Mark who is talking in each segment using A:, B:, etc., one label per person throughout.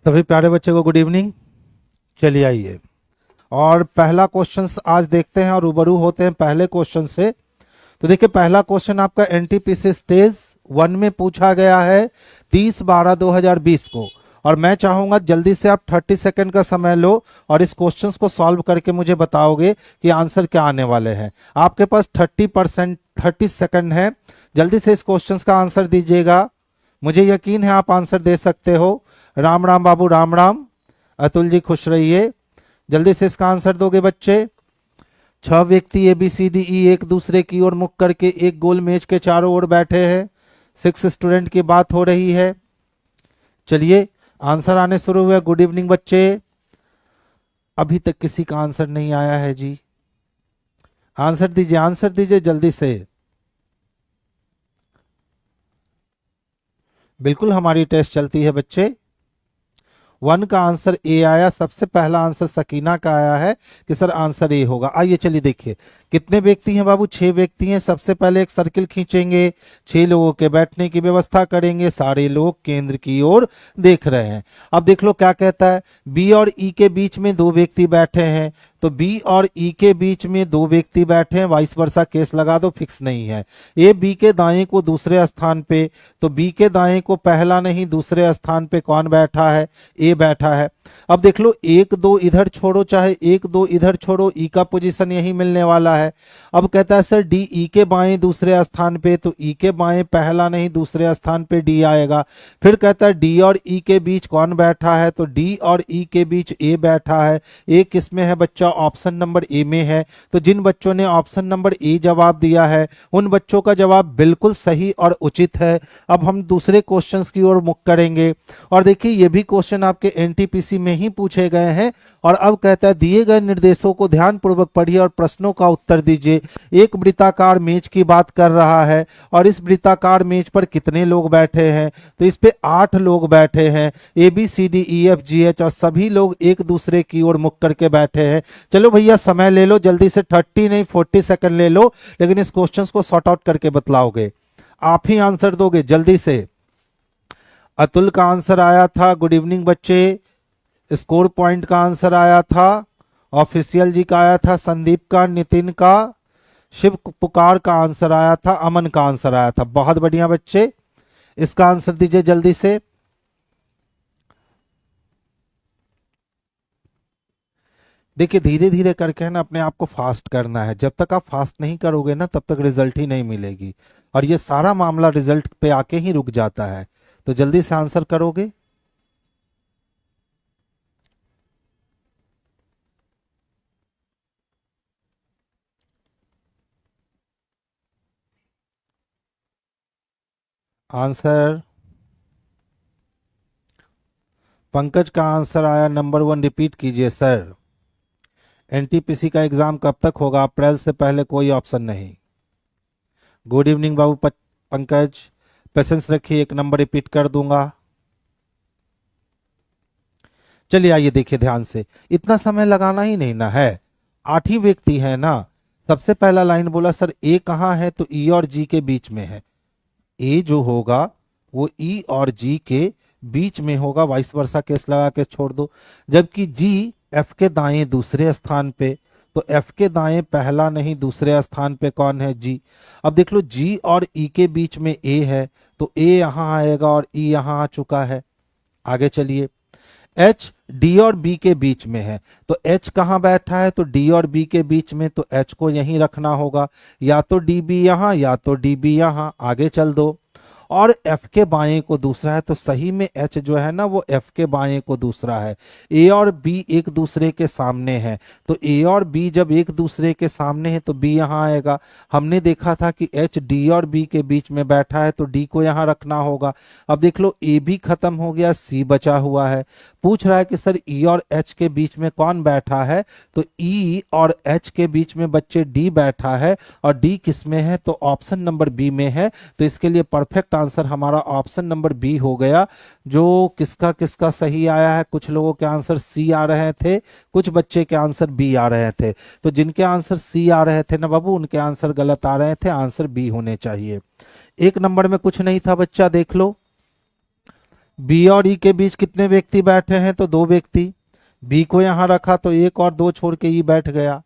A: सभी प्यारे बच्चे को गुड इवनिंग। चलिए आइए और पहला क्वेश्चन आज देखते हैं और रूबरू होते हैं पहले क्वेश्चन से। तो देखिए पहला क्वेश्चन आपका एनटीपीसी स्टेज 1 में पूछा गया है 30/12/2020 को। और मैं चाहूंगा जल्दी से आप 30 सेकंड का समय लो और इस क्वेश्चन को सॉल्व करके मुझे बताओगे कि आंसर क्या आने वाले हैं। आपके पास 30 सेकंड है, जल्दी से इस क्वेश्चन का आंसर दीजिएगा। मुझे यकीन है आप आंसर दे सकते हो। राम राम बाबू, राम राम। अतुल जी खुश रहिए, जल्दी से इसका आंसर दोगे बच्चे। 6 व्यक्ति ए बी सी डी ई एक दूसरे की ओर मुख करके एक गोल मेज के चारों ओर बैठे हैं। 6 स्टूडेंट की बात हो रही है। चलिए आंसर आने शुरू हुए। गुड इवनिंग बच्चे। अभी तक किसी का आंसर नहीं आया है जी। आंसर दीजिए, आंसर दीजिए जल्दी से। बिल्कुल हमारी टेस्ट चलती है बच्चे। 1 का आंसर ए आया, सबसे पहला आंसर सकीना का आया है कि सर आंसर ए होगा। आइए चलिए देखिए कितने व्यक्ति हैं बाबू। 6 व्यक्ति हैं। सबसे पहले एक सर्किल खींचेंगे, 6 लोगों के बैठने की व्यवस्था करेंगे, सारे लोग केंद्र की ओर देख रहे हैं। अब देख लो क्या कहता है, बी और ई के बीच में 2 व्यक्ति बैठे हैं। तो बी और ई के बीच में 2 व्यक्ति बैठे हैं, वाइस वर्सा केस लगा दो, फिक्स नहीं है। ए बी के दाएं को दूसरे स्थान पे, तो बी के दाएं को पहला नहीं दूसरे स्थान पे कौन बैठा है, ए बैठा है। अब देख लो 1 2 इधर छोड़ो, चाहे 1 2 इधर छोड़ो, ई का पोजीशन यही मिलने वाला है। अब कहता है सर डी ई के बाएं दूसरे स्थान पे, तो ई के बाएं पहला नहीं दूसरे स्थान पे डी आएगा। फिर कहता है डी और ई के बीच कौन बैठा है, तो डी और ई के बीच ए बैठा है। ए किस में है बच्चा, ऑप्शन नंबर ए में है। तो जिन बच्चों ने ऑप्शन नंबर ए जवाब दिया है उन बच्चों का जवाब बिल्कुल सही और उचित है। अब हम दूसरे क्वेश्चंस की ओर मुख करेंगे और देखिए ये भी क्वेश्चन आपके एनटीपीसी में ही पूछे गए हैं। और अब कहता है दिए गए निर्देशों को ध्यानपूर्वक पढ़िए और प्रश्नों का उत्तर दीजिए। एक वृत्ताकार मेज की बात कर रहा है और इस वृत्ताकार मेज पर कितने लोग बैठे हैं, तो इस पे 8 लोग बैठे हैं। A B C D E F G H और सभी लोग एक दूसरे की ओर मुख करके बैठे हैं। चलो भैया समय ले लो जल्दी से, 30 नहीं 40 सेकंड ले लो, लेकिन इस क्वेश्चन को सॉर्ट आउट करके बतलाओगे। आप ही आंसर दोगे जल्दी से। अतुल का आंसर आया था, गुड इवनिंग बच्चे। स्कोर पॉइंट का आंसर आया था, ऑफिशियल जी का आया था, संदीप का, नितिन का, शिव पुकार का आंसर आया था, अमन का आंसर आया था। बहुत बढ़िया बच्चे, इसका आंसर दीजिए जल्दी से। देखिए धीरे धीरे करके है ना अपने आप को फास्ट करना है। जब तक आप फास्ट नहीं करोगे ना तब तक रिजल्ट ही नहीं मिलेगी, और ये सारा मामला रिजल्ट पे आके ही रुक जाता है। तो जल्दी से आंसर करोगे। आंसर पंकज का आंसर आया नंबर 1, रिपीट कीजिए सर। एनटीपीसी का एग्जाम कब तक होगा, अप्रैल से पहले कोई ऑप्शन नहीं। गुड इवनिंग बाबू पंकज, पेशेंस रखिए, 1 नंबर रिपीट कर दूंगा। चलिए आइए देखिए ध्यान से, इतना समय लगाना ही नहीं ना है। 8 ही व्यक्ति है ना। सबसे पहला लाइन बोला सर ए कहाँ है, तो ई और जी के बीच में है। ए जो होगा वो ई और जी के बीच में होगा, वाइस वर्सा केस लगा के छोड़ दो। जबकि जी एफ के दाएं दूसरे स्थान पे, तो एफ के दाएं पहला नहीं दूसरे स्थान पे कौन है, जी। अब देख लो जी और ई के बीच में ए है, तो ए यहां आएगा और ई यहां आ चुका है। आगे चलिए, एच डी और बी के बीच में है, तो एच कहाँ बैठा है, तो डी और बी के बीच में, तो एच को यहीं रखना होगा। या तो डी बी यहां या तो डी बी यहां। आगे चल दो। और एफ के बाएं को दूसरा है, तो सही में एच जो है ना वो एफ के बाएं को दूसरा है। ए और बी एक दूसरे के सामने है, तो ए और बी जब एक दूसरे के सामने है तो बी यहां आएगा। हमने देखा था कि एच डी और बी के बीच में बैठा है, तो डी को यहां रखना होगा। अब देख लो ए भी खत्म हो गया, सी बचा हुआ है। पूछ रहा है कि सर ई और एच के बीच में कौन बैठा है, तो ई और एच के बीच में बच्चे डी बैठा है, और डी किस में है, तो ऑप्शन नंबर बी में है। तो इसके लिए परफेक्ट आंसर हमारा ऑप्शन नंबर बी हो गया। जो किसका किसका सही आया है, कुछ लोगों के आंसर सी आ रहे थे, कुछ बच्चे के आंसर बी आ रहे थे। तो जिनके आंसर सी आ रहे थे ना बाबू, उनके आंसर गलत आ रहे थे, आंसर बी होने चाहिए। 1 नंबर में कुछ नहीं था बच्चा, देख लो। बी और ई के बीच कितने व्यक्ति बैठे हैं? तो 2 व्यक्ति। बी को यहां रखा तो 1 और 2 छोड़ के ई बैठ गया।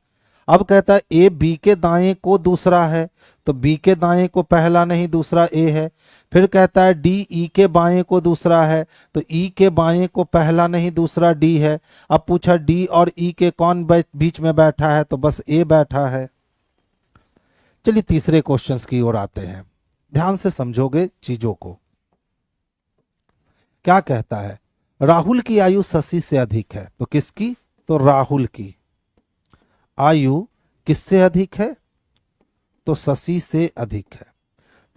A: अब कहता है ए बी के दाएं को दूसरा है, तो बी के दाएं को पहला नहीं दूसरा ए है। फिर कहता है डी ई के बाएं को दूसरा है, तो ई के बाएं को पहला नहीं दूसरा डी है। अब पूछा डी और ई के कौन बीच में बैठा है? तो बस ए बैठा है। चलिए तीसरे क्वेश्चंस की ओर आते हैं, ध्यान से समझोगे चीजों को। क्या कहता है? राहुल की आयु शशि से अधिक है, तो किसकी? तो राहुल की आयु किससे अधिक है? तो शशि से अधिक है।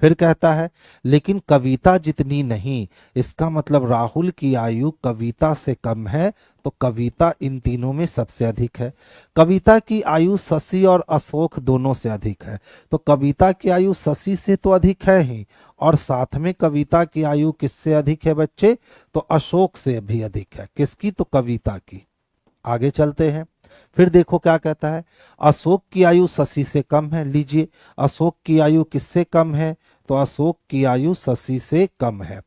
A: फिर कहता है लेकिन कविता जितनी नहीं, इसका मतलब राहुल की आयु कविता से कम है, तो कविता इन तीनों में सबसे अधिक है। कविता की आयु शशि और अशोक दोनों से अधिक है, तो कविता की आयु शशि से तो अधिक है ही, और साथ में कविता की आयु किससे अधिक है बच्चे? तो अशोक से भी अधिक है। किसकी? तो कविता की। आगे चलते हैं, फिर देखो क्या कहता है। अशोक की आयु शशि से कम है। लीजिए, अशोक की आयु किससे कम है? तो अशोक की आयु शशि से कम है।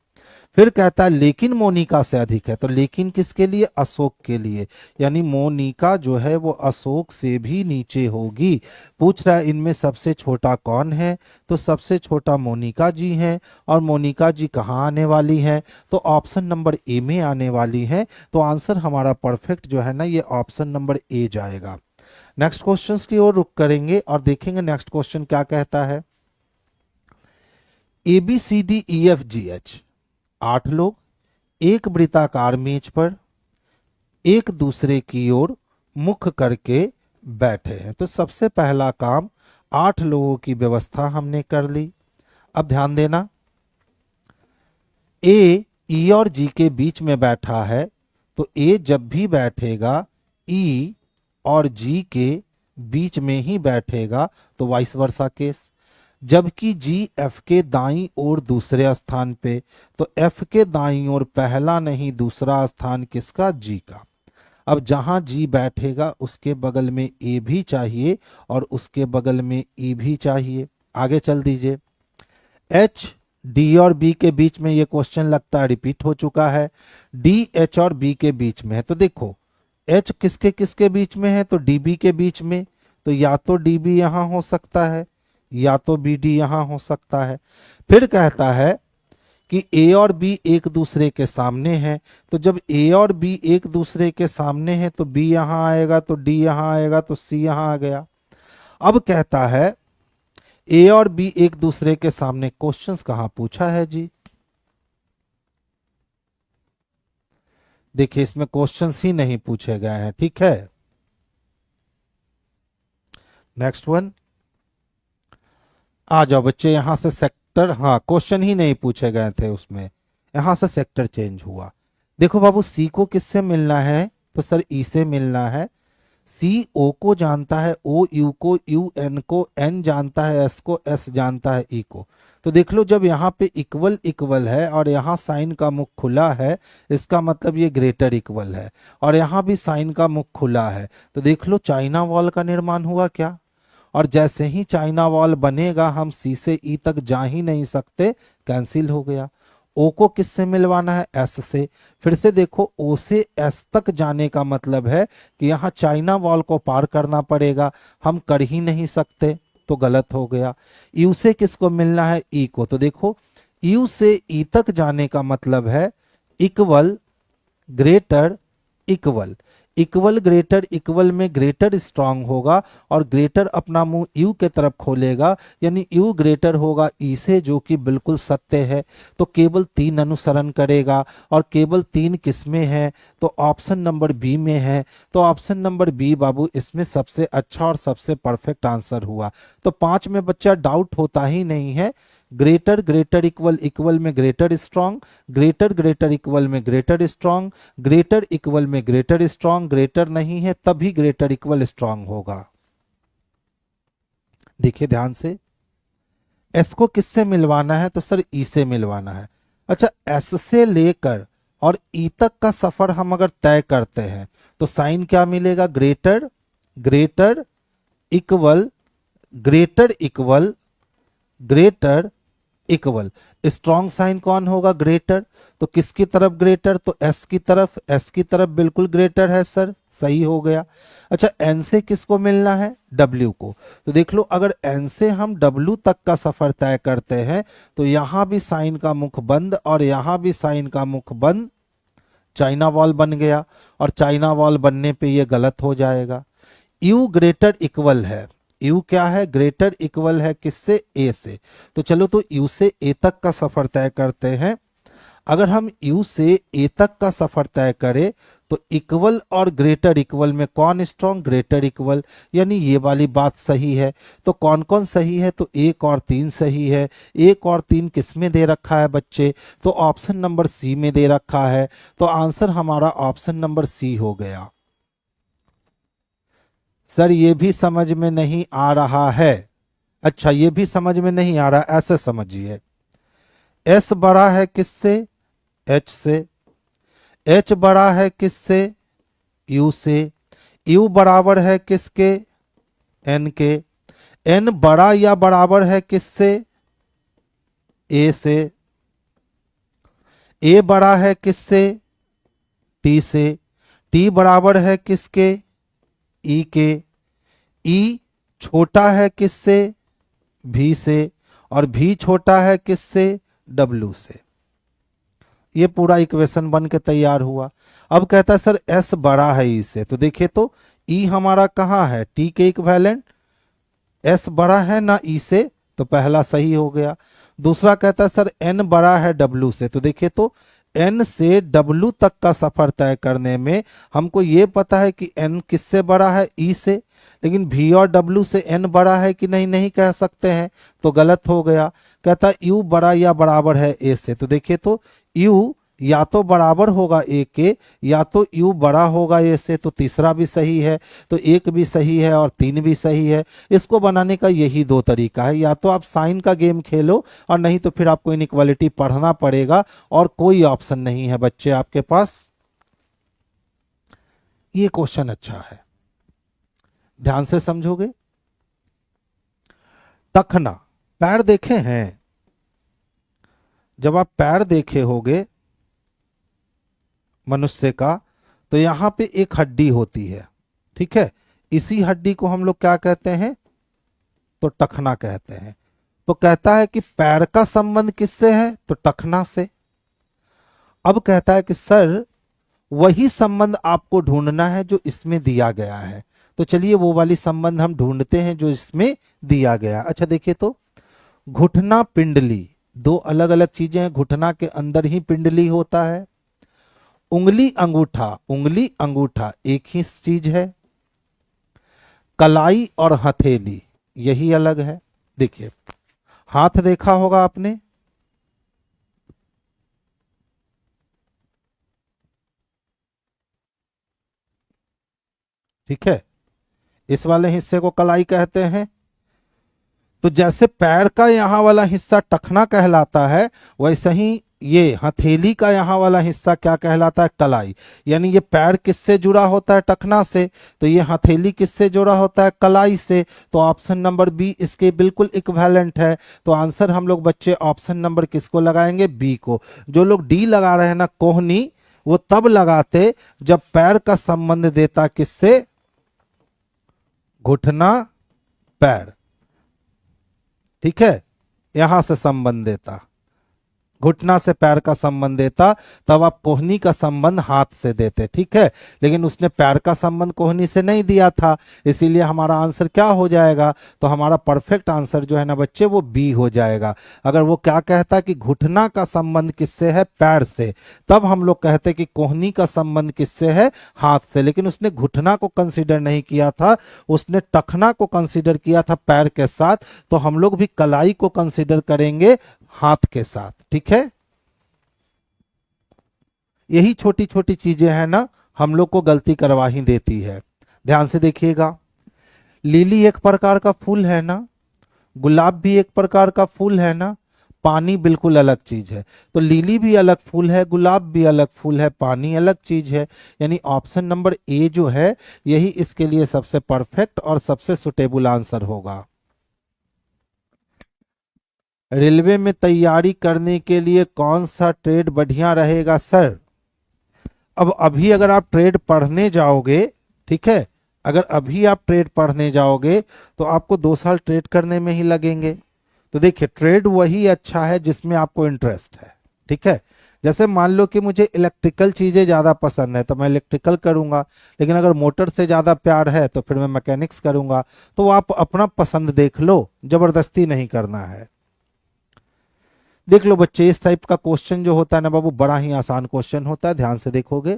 A: फिर कहता है लेकिन मोनिका से अधिक है, तो लेकिन किसके लिए? अशोक के लिए, यानी मोनिका जो है वो अशोक से भी नीचे होगी। पूछ रहा है इनमें सबसे छोटा कौन है? तो सबसे छोटा मोनिका जी हैं, और मोनिका जी कहाँ आने वाली हैं? तो ऑप्शन नंबर ए में आने वाली हैं। तो आंसर हमारा परफेक्ट जो है ना, ये ऑप्शन नंबर ए जाएगा। नेक्स्ट क्वेश्चन की ओर रुक करेंगे और देखेंगे नेक्स्ट क्वेश्चन क्या कहता है। A B C D E F G H, 8 लोग एक वृत्ताकार मेज पर एक दूसरे की ओर मुख करके बैठे हैं। तो सबसे पहला काम, 8 लोगों की व्यवस्था हमने कर ली। अब ध्यान देना, ए ई और जी के बीच में बैठा है, तो ए जब भी बैठेगा ई और जी के बीच में ही बैठेगा, तो वाइस वर्सा केस। जबकि जी एफ के दाईं ओर दूसरे स्थान पे, तो एफ के दाईं ओर पहला नहीं दूसरा स्थान किसका? जी का। अब जहां जी बैठेगा उसके बगल में ए भी चाहिए और उसके बगल में ई भी चाहिए। आगे चल दीजिए। एच डी और बी के बीच में, ये क्वेश्चन लगता है रिपीट हो चुका है। डी एच और बी के बीच में है, तो देखो एच किसके किसके बीच में है? तो डी बी के बीच में, तो या तो डी बी यहां हो सकता है या तो बी डी यहां हो सकता है। फिर कहता है कि ए और बी एक दूसरे के सामने हैं, तो जब ए और बी एक दूसरे के सामने हैं तो बी यहां आएगा, तो डी यहां आएगा, तो सी यहां आ गया। अब कहता है ए और बी एक दूसरे के सामने, क्वेश्चंस कहां पूछा है जी? देखिए इसमें क्वेश्चंस ही नहीं पूछे गए हैं, ठीक है। नेक्स्ट वन, आ जाओ बच्चे यहां से सेक्टर, हाँ क्वेश्चन ही नहीं पूछे गए थे उसमें, यहां से सेक्टर चेंज हुआ। देखो बाबू सी को किससे मिलना है? तो सर ई से मिलना है। सी ओ को जानता है, ओ यू को, यू एन को, एन जानता है एस को, एस जानता है ई को। तो देख लो जब यहाँ पे इक्वल इक्वल है और यहाँ साइन का मुख खुला है, इसका मतलब ये ग्रेटर इक्वल है, और यहाँ भी साइन का मुख खुला है, तो देख लो चाइना वॉल का निर्माण हुआ क्या? और जैसे ही चाइना वॉल बनेगा हम सी से ई तक जा ही नहीं सकते, कैंसिल हो गया। ओ को किससे मिलवाना है? एस से। फिर से देखो ओ से एस तक जाने का मतलब है कि यहाँ चाइना वॉल को पार करना पड़ेगा, हम कर ही नहीं सकते, तो गलत हो गया। यू से किसको मिलना है? ई को। तो देखो यू से ई तक जाने का मतलब है equal greater equal, equal greater equal में ग्रेटर स्ट्रांग होगा और ग्रेटर अपना मुंह यू के तरफ खोलेगा, यानी यू ग्रेटर होगा ई से, जो कि बिल्कुल सत्य है। तो केवल 3 अनुसरण करेगा, और केवल 3 किसमें है? तो ऑप्शन नंबर बी में है। तो ऑप्शन नंबर बी बाबू इसमें सबसे अच्छा और सबसे परफेक्ट आंसर हुआ। तो 5 में बच्चा डाउट होता ही नहीं है। ग्रेटर ग्रेटर इक्वल इक्वल में greater strong, greater greater equal में ग्रेटर स्ट्रांग, ग्रेटर इक्वल में ग्रेटर स्ट्रांग, ग्रेटर नहीं है तभी ग्रेटर इक्वल स्ट्रांग होगा। देखिए ध्यान से, एस को किससे मिलवाना है? तो सर ई से मिलवाना है। अच्छा, एस से लेकर और ई तक का सफर हम अगर तय करते हैं तो साइन क्या मिलेगा? Greater greater equal greater equal greater equal, strong sign कौन होगा, ग्रेटर, तो किसकी तरफ ग्रेटर, तो एस की तरफ, एस की तरफ बिल्कुल ग्रेटर है सर, सही हो गया। अच्छा एन से किसको मिलना है, डब्ल्यू को, तो देख लो अगर एन से हम डब्ल्यू तक का सफर तय करते हैं तो यहां भी साइन का मुख बंद और यहां भी साइन का मुख बंद, चाइना वॉल बन गया, और चाइना वॉल बनने पे ये गलत हो जाएगा। यू ग्रेटर इक्वल है, यू क्या है, ग्रेटर इक्वल है किससे, ए से, तो चलो तो यू से ए तक का सफर तय करते हैं। अगर हम यू से ए तक का सफर तय करें तो इक्वल और ग्रेटर इक्वल में कौन स्ट्रॉन्ग, ग्रेटर इक्वल, यानी ये वाली बात सही है। तो कौन कौन सही है, तो एक और तीन सही है। एक और तीन किस में दे रखा है बच्चे, तो ऑप्शन नंबर सी में दे रखा है, तो आंसर हमारा ऑप्शन नंबर सी हो गया। सर ये भी समझ में नहीं आ रहा है, अच्छा ये भी समझ में नहीं आ रहा, ऐसे समझिए, एस बड़ा है किससे, एच से, एच बड़ा है किससे, यू से, यू बराबर है किसके, एन के, एन बड़ा या बराबर है किससे, ए से, ए बड़ा है किससे, टी से, टी बराबर है किसके, ई के, ई छोटा है किससे, भी से, और भी छोटा है किससे, डब्ल्यू से। ये पूरा इक्वेशन बन के तैयार हुआ। अब कहता है सर एस बड़ा है ई से, तो देखिए तो ई हमारा कहाँ है, टी के इक्विवेलेंट, एस बड़ा है ना ई से, तो पहला सही हो गया। दूसरा कहता है सर एन बड़ा है डब्ल्यू से, तो देखिए तो एन से डब्ल्यू तक का सफर तय करने में हमको ये पता है कि एन किससे बड़ा है, ई से, लेकिन भी और डब्ल्यू से एन बड़ा है कि नहीं, नहीं कह सकते हैं, तो गलत हो गया। कहता है यू बड़ा या बराबर है ए से, तो देखिए तो यू या तो बराबर होगा ए के या तो यू बड़ा होगा ए से, तो तीसरा भी सही है, तो एक भी सही है और तीन भी सही है। इसको बनाने का यही दो तरीका है, या तो आप साइन का गेम खेलो और नहीं तो फिर आपको इनइक्वालिटी पढ़ना पड़ेगा, और कोई ऑप्शन नहीं है बच्चे आपके पास। ये क्वेश्चन अच्छा है, ध्यान से समझोगे। टखना, पैर देखे हैं, जब आप पैर देखे होगे मनुष्य का तो यहां पे एक हड्डी होती है, ठीक है, इसी हड्डी को हम लोग क्या कहते हैं, तो टखना कहते हैं। तो कहता है कि पैर का संबंध किससे है, तो टखना से। अब कहता है कि सर वही संबंध आपको ढूंढना है जो इसमें दिया गया है, तो चलिए वो वाली संबंध हम ढूंढते हैं जो इसमें दिया गया। अच्छा देखिए तो घुटना पिंडली दो अलग अलग चीजें हैं, घुटना के अंदर ही पिंडली होता है। उंगली अंगूठा एक ही चीज है। कलाई और हथेली यही अलग है। देखिए हाथ देखा होगा आपने, ठीक है, इस वाले हिस्से को कलाई कहते हैं। तो जैसे पैर का यहां वाला हिस्सा टखना कहलाता है, वैसे ही ये हथेली का यहाँ वाला हिस्सा क्या कहलाता है, कलाई। यानी ये पैर किससे जुड़ा होता है, टखना से, तो ये हथेली किससे जुड़ा होता है, कलाई से। तो ऑप्शन नंबर बी इसके बिल्कुल इक्विवेलेंट है। तो आंसर हम लोग बच्चे ऑप्शन नंबर किसको लगाएंगे, बी को। जो लोग डी लगा रहे हैं ना कोहनी, वो तब लगाते जब पैर का संबंध देता किससे, घुटना पैर, ठीक है, यहां से संबंध देता, घुटना से पैर का संबंध देता, तब आप कोहनी का संबंध हाथ से देते, ठीक है। लेकिन उसने पैर का संबंध कोहनी से नहीं दिया था, इसीलिए हमारा आंसर क्या हो जाएगा, तो हमारा परफेक्ट आंसर जो है ना बच्चे वो बी हो जाएगा। अगर वो क्या कहता कि घुटना का संबंध किससे है, पैर से, तब हम लोग कहते कि कोहनी का संबंध किससे है, हाथ से। लेकिन उसने घुटना को कंसिडर नहीं किया था, उसने टखना को कंसिडर किया था पैर के साथ, तो हम लोग भी कलाई को कंसिडर करेंगे हाथ के साथ, ठीक है। यही छोटी छोटी चीजें हैं ना हम लोग को गलती करवा ही देती है। ध्यान से देखिएगा, लिली एक प्रकार का फूल है ना, गुलाब भी एक प्रकार का फूल है ना, पानी बिल्कुल अलग चीज है। तो लिली भी अलग फूल है, गुलाब भी अलग फूल है, पानी अलग चीज है। यानी ऑप्शन नंबर ए जो है यही इसके लिए सबसे परफेक्ट और सबसे सुटेबल आंसर होगा। रेलवे में तैयारी करने के लिए कौन सा ट्रेड बढ़िया रहेगा सर? अब अभी अगर आप ट्रेड पढ़ने जाओगे, ठीक है, अगर अभी आप ट्रेड पढ़ने जाओगे तो आपको 2 साल ट्रेड करने में ही लगेंगे। तो देखिए ट्रेड वही अच्छा है जिसमें आपको इंटरेस्ट है, ठीक है। जैसे मान लो कि मुझे इलेक्ट्रिकल चीजें ज्यादा पसंद है तो मैं इलेक्ट्रिकल करूंगा, लेकिन अगर मोटर से ज्यादा प्यार है तो फिर मैं मैकेनिक्स करूंगा। तो आप अपना पसंद देख लो, जबरदस्ती नहीं करना है। देख लो बच्चे, इस टाइप का क्वेश्चन जो होता है ना बाबू, बड़ा ही आसान क्वेश्चन होता है, ध्यान से देखोगे।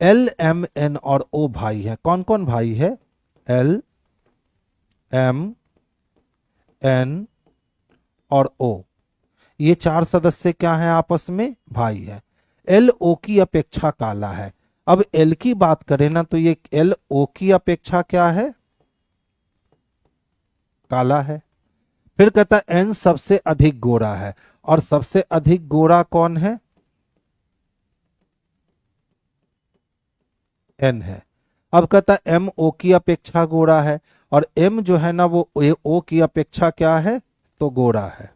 A: एल एम एन और ओ भाई है। कौन कौन भाई है? एल एम एन और ओ, ये 4 सदस्य क्या हैं? आपस में भाई है। एल ओ की अपेक्षा काला है। अब एल की बात करें ना तो ये एल ओ की अपेक्षा क्या है? काला है। फिर कहता है एन सबसे अधिक गोरा है, और सबसे अधिक गोरा कौन है? एन है। अब कहता है एम ओ की अपेक्षा गोरा है, और एम जो है ना वो ओ की अपेक्षा क्या है? तो गोरा है।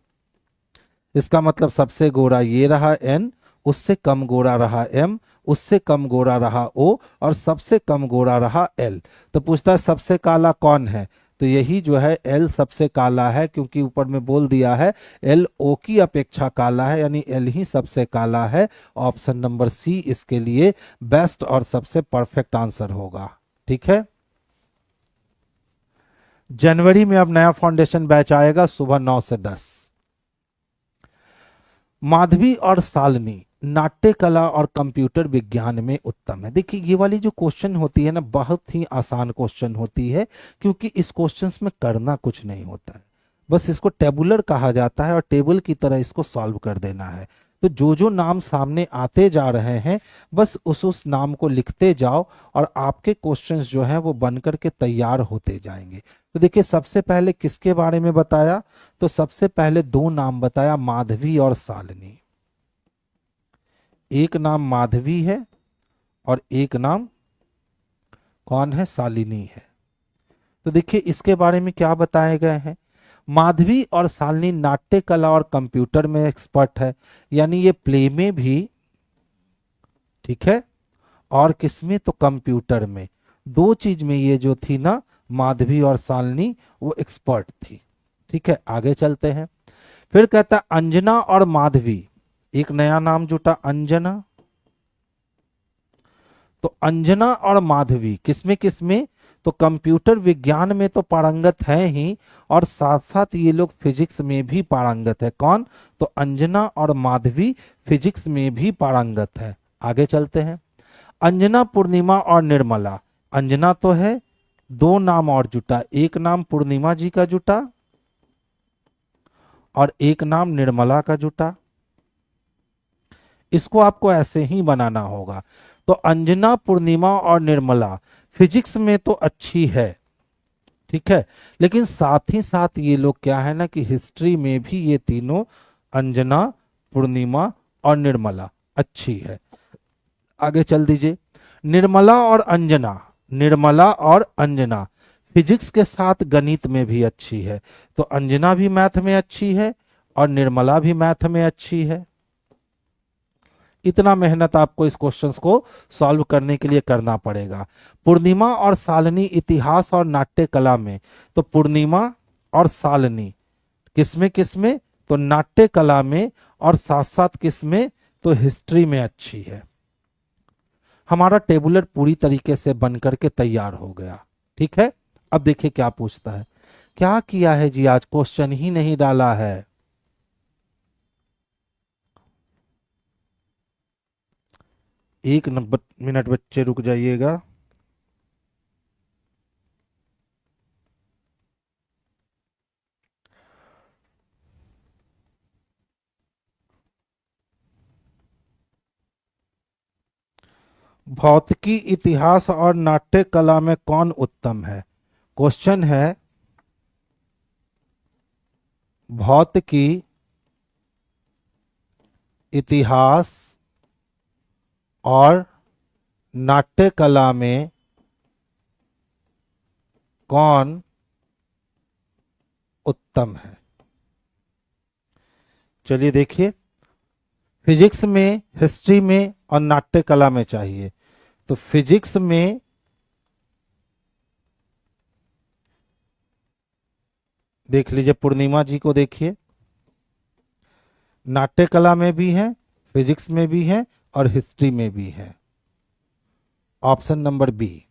A: इसका मतलब सबसे गोरा ये रहा एन, उससे कम गोरा रहा एम, उससे कम गोरा रहा ओ, और सबसे कम गोरा रहा एल। तो पूछता है सबसे काला कौन है? तो यही जो है एल सबसे काला है, क्योंकि ऊपर में बोल दिया है एल ओ की अपेक्षा काला है, यानी एल ही सबसे काला है। ऑप्शन नंबर सी इसके लिए बेस्ट और सबसे परफेक्ट आंसर होगा, ठीक है। जनवरी में अब नया फाउंडेशन बैच आएगा सुबह 9 से 10। माधवी और शालिनी नाट्य कला और कंप्यूटर विज्ञान में उत्तम है। देखिए ये वाली जो क्वेश्चन होती है ना, बहुत ही आसान क्वेश्चन होती है, क्योंकि इस क्वेश्चंस में करना कुछ नहीं होता है, बस इसको टेबुलर कहा जाता है और टेबल की तरह इसको सॉल्व कर देना है। तो जो जो नाम सामने आते जा रहे हैं बस उस नाम को लिखते जाओ, और आपके क्वेश्चंस जो हैं वो बनकर के तैयार होते जाएंगे। तो देखिए सबसे पहले किसके बारे में बताया? तो सबसे पहले 2 नाम बताया, माधवी और शालिनी। एक नाम माधवी है और एक नाम कौन है? शालिनी है। तो देखिए इसके बारे में क्या बताए गए हैं। माधवी और शालिनी नाट्य कला और कंप्यूटर में एक्सपर्ट है, यानी ये प्ले में भी, ठीक है, और किसमें? तो कंप्यूटर में। 2 चीज में ये जो थी ना माधवी और शालिनी, वो एक्सपर्ट थी, ठीक है। आगे चलते हैं। फिर कहता है अंजना और माधवी, एक नया नाम जुटा अंजना। तो अंजना और माधवी किसमें किसमें? तो कंप्यूटर विज्ञान में तो पारंगत है ही, और साथ साथ ये लोग फिजिक्स में भी पारंगत है। कौन? तो अंजना और माधवी फिजिक्स में भी पारंगत है। आगे चलते हैं। अंजना, पूर्णिमा और निर्मला। अंजना तो है, 2 नाम और जुटा, एक नाम पूर्णिमा जी का जुटा और एक नाम निर्मला का जुटा। इसको आपको ऐसे ही बनाना होगा। तो अंजना, पूर्णिमा और निर्मला फिजिक्स में तो अच्छी है, ठीक है, लेकिन साथ ही साथ ये लोग क्या है ना कि हिस्ट्री में भी ये तीनों, अंजना, पूर्णिमा और निर्मला, अच्छी है। आगे चल दीजिए। निर्मला और अंजना, निर्मला और अंजना फिजिक्स के साथ गणित में भी अच्छी है। तो अंजना भी मैथ में अच्छी है और निर्मला भी मैथ में अच्छी है। इतना मेहनत आपको इस क्वेश्चंस को सॉल्व करने के लिए करना पड़ेगा। पूर्णिमा और शालिनी इतिहास और नाट्य कला में। तो पूर्णिमा और शालिनी किसमें किसमें? तो नाट्य कला में, और साथ साथ किसमें? तो हिस्ट्री में अच्छी है। हमारा टेबुलर पूरी तरीके से बनकर के तैयार हो गया, ठीक है। अब देखिए क्या पूछता है। क्या किया है जी, आज क्वेश्चन ही नहीं डाला है। एक मिनट बच्चे रुक जाइएगा। भौतिकी, इतिहास और नाट्य कला में कौन उत्तम है? क्वेश्चन है भौतिकी, इतिहास और नाट्य कला में कौन उत्तम है? चलिए देखिए, फिजिक्स में, हिस्ट्री में और नाट्य कला में चाहिए। तो फिजिक्स में देख लीजिए, पूर्णिमा जी को देखिए, नाट्य कला में भी है, फिजिक्स में भी है और हिस्ट्री में भी है। Option number B.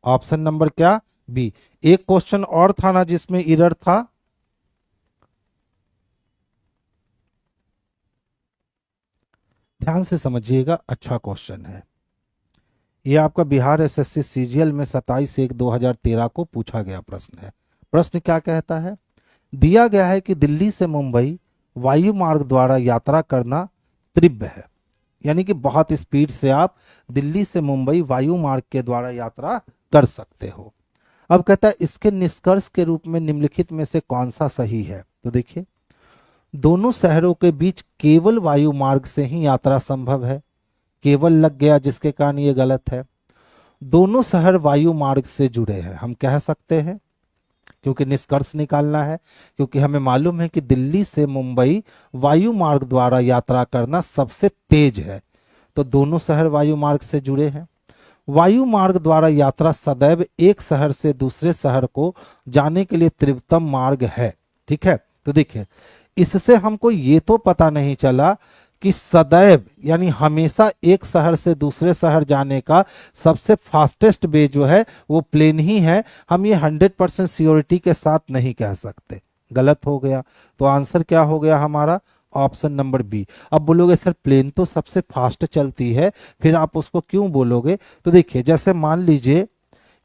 A: Option number क्या? बी। एक क्वेश्चन और था ना जिसमें एरर था, ध्यान से समझिएगा, अच्छा क्वेश्चन है ये। आपका बिहार एसएससी सीजीएल में 27/1/2013 को पूछा गया प्रश्न है। प्रश्न क्या कहता है? दिया गया है कि दिल्ली से मुंबई वायु मार्ग द्वारा यात्रा करना तीव्र है, यानी कि बहुत स्पीड से आप दिल्ली से मुंबई वायु मार्ग के द्वारा यात्रा कर सकते हो। अब कहता है इसके निष्कर्ष के रूप में निम्नलिखित में से कौन सा सही है? तो देखिए, दोनों शहरों के बीच केवल वायु मार्ग से ही यात्रा संभव है, केवल लग गया जिसके कारण ये गलत है। दोनों शहर वायु मार्ग से जुड़े हैं, हम कह सकते हैं, क्योंकि निष्कर्ष निकालना है, क्योंकि हमें मालूम है कि दिल्ली से मुंबई वायु मार्ग द्वारा यात्रा करना सबसे तेज है। तो दोनों शहर वायु मार्ग से जुड़े हैं। वायु मार्ग द्वारा यात्रा सदैव एक शहर से दूसरे शहर को जाने के लिए तीव्रतम मार्ग है। ठीक है, तो देखिए, इससे हमको ये तो पता नहीं चला कि सदैव यानी हमेशा एक शहर से दूसरे शहर जाने का सबसे फास्टेस्ट वे जो है वो प्लेन ही है। हम ये 100% श्योरिटी के साथ नहीं कह सकते, गलत हो गया। तो आंसर क्या हो गया हमारा? Option number B. अब बोलोगे सर प्लेन तो सबसे फास्ट चलती है, फिर आप उसको क्यों बोलोगे? तो देखिए, जैसे मान लीजिए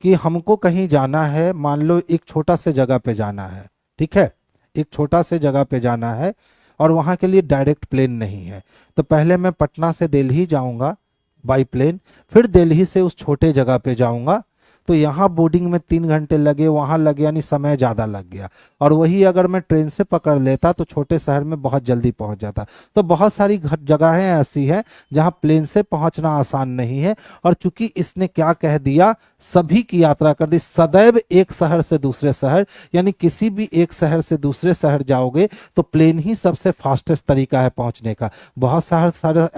A: कि हमको कहीं जाना है, मान लो एक छोटा से जगह पे जाना है, ठीक है, एक छोटा से जगह पे जाना है और वहां के लिए डायरेक्ट प्लेन नहीं है। तो पहले मैं पटना से दिल्ली जाऊंगा बाई प्लेन, फिर दिल्ली से उस छोटे जगह पे जाऊंगा। तो यहाँ बोर्डिंग में 3 घंटे लगे, वहां लगे, यानी समय ज्यादा लग गया। और वही अगर मैं ट्रेन से पकड़ लेता तो छोटे शहर में बहुत जल्दी पहुंच जाता। तो बहुत सारी जगहें ऐसी हैं जहां प्लेन से पहुंचना आसान नहीं है। और चूंकि इसने क्या कह दिया, सभी की यात्रा कर दी, सदैव एक शहर से दूसरे शहर, यानी किसी भी एक शहर से दूसरे शहर जाओगे तो प्लेन ही सबसे फास्टेस्ट तरीका है पहुंचने का। बहुत सारे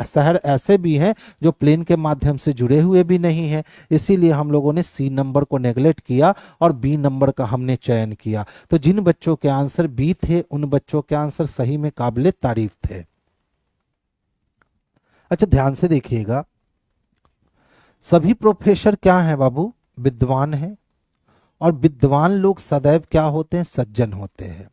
A: शहर ऐसे भी हैं जो प्लेन के माध्यम से जुड़े हुए भी नहीं है। इसीलिए हम लोगों ने सी नंबर को नेगलेक्ट किया और बी नंबर का हमने चयन किया। तो जिन बच्चों के आंसर बी थे उन बच्चों के आंसर सही में काबिले तारीफ थे। अच्छा, ध्यान से देखिएगा, सभी प्रोफेसर क्या हैं बाबू? विद्वान हैं। और विद्वान लोग सदैव क्या होते हैं? सज्जन होते हैं।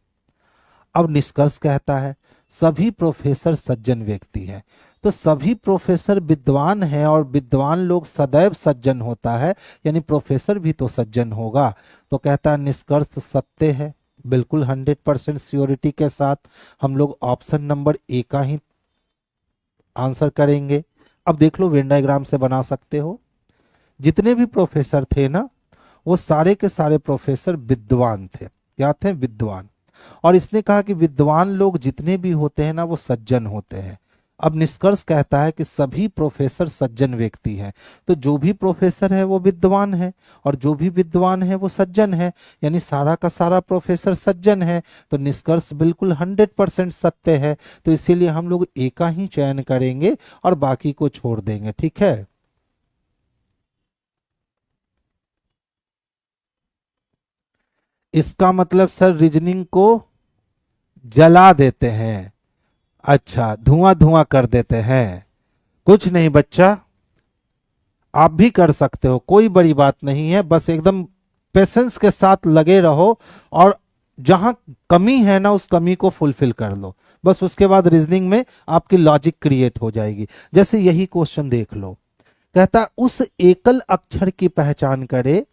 A: अब निष्कर्ष कहता है सभी प्रोफेसर सज्जन व्यक्ति हैं। तो सभी प्रोफेसर विद्वान हैं और विद्वान लोग सदैव सज्जन होता है, यानी प्रोफेसर भी तो सज्जन होगा। तो कहता है निष्कर्ष सत्य है, बिल्कुल 100% श्योरिटी के साथ हम लोग ऑप्शन नंबर ए का ही आंसर करेंगे। अब देख लो, वेन डायग्राम से बना सकते हो। जितने भी प्रोफेसर थे ना, वो सारे के सारे प्रोफेसर विद्वान थे। क्या थे? विद्वान। और इसने कहा कि विद्वान लोग जितने भी होते हैं ना, वो सज्जन होते हैं। अब निष्कर्ष कहता है कि सभी प्रोफेसर सज्जन व्यक्ति हैं। तो जो भी प्रोफेसर है वो विद्वान है और जो भी विद्वान है वो सज्जन है, यानी सारा का सारा प्रोफेसर सज्जन है। तो निष्कर्ष बिल्कुल 100% सत्य है। तो इसीलिए हम लोग ए का ही चयन करेंगे और बाकी को छोड़ देंगे। ठीक है, इसका मतलब सर रीजनिंग को जला देते हैं। अच्छा, धुआं धुआं कर देते हैं। कुछ नहीं बच्चा, आप भी कर सकते हो, कोई बड़ी बात नहीं है। बस एकदम पेशेंस के साथ लगे रहो और जहां कमी है ना उस कमी को फुलफिल कर लो। बस उसके बाद रीजनिंग में आपकी लॉजिक क्रिएट हो जाएगी। जैसे यही क्वेश्चन देख लो, कहता उस एकल अक्षर की पहचान करे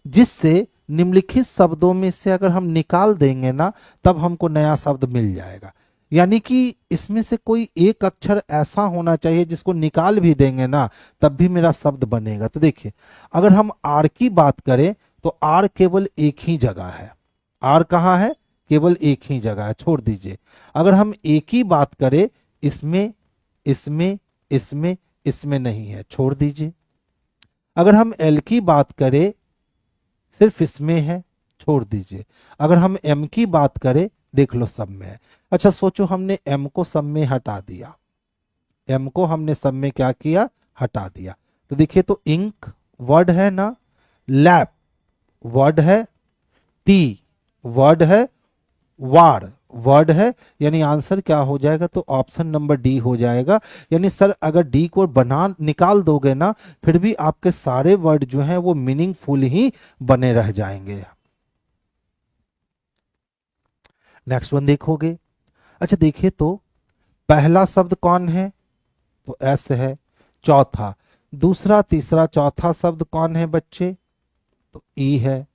A: जिससे निम्नलिखित शब्दों में से अगर हम निकाल देंगे ना तब हमको नया शब्द मिल जाएगा। यानी कि इसमें से कोई एक अक्षर ऐसा होना चाहिए जिसको निकाल भी देंगे ना तब भी मेरा शब्द बनेगा। तो देखिए, अगर हम आर की बात करें तो आर केवल एक ही जगह है। आर कहाँ है? केवल एक ही जगह है, छोड़ दीजिए। अगर हम एक ही बात करें, इसमें इसमें इसमें इसमें नहीं है, छोड़ दीजिए। अगर हम एल की बात करें, सिर्फ इसमें है, छोड़ दीजिए। अगर हम एम की बात करें देख लो सब में है। अच्छा सोचो हमने एम को सब में हटा दिया, एम को हमने सब में क्या किया, हटा दिया। तो देखिए तो इंक वर्ड है ना, लैप वर्ड है, टी वर्ड है, वार वर्ड है, यानी आंसर क्या हो जाएगा, तो ऑप्शन नंबर डी हो जाएगा। यानी सर अगर डी को बना निकाल दोगे ना, फिर भी आपके सारे वर्ड जो हैं वो मीनिंगफुल ही बने रह जाएंगे। नेक्स्ट वन देखोगे। अच्छा देखिए तो पहला शब्द कौन है, तो एस है। चौथा, दूसरा, तीसरा, चौथा शब्द कौन है बच्चे, तो ई है।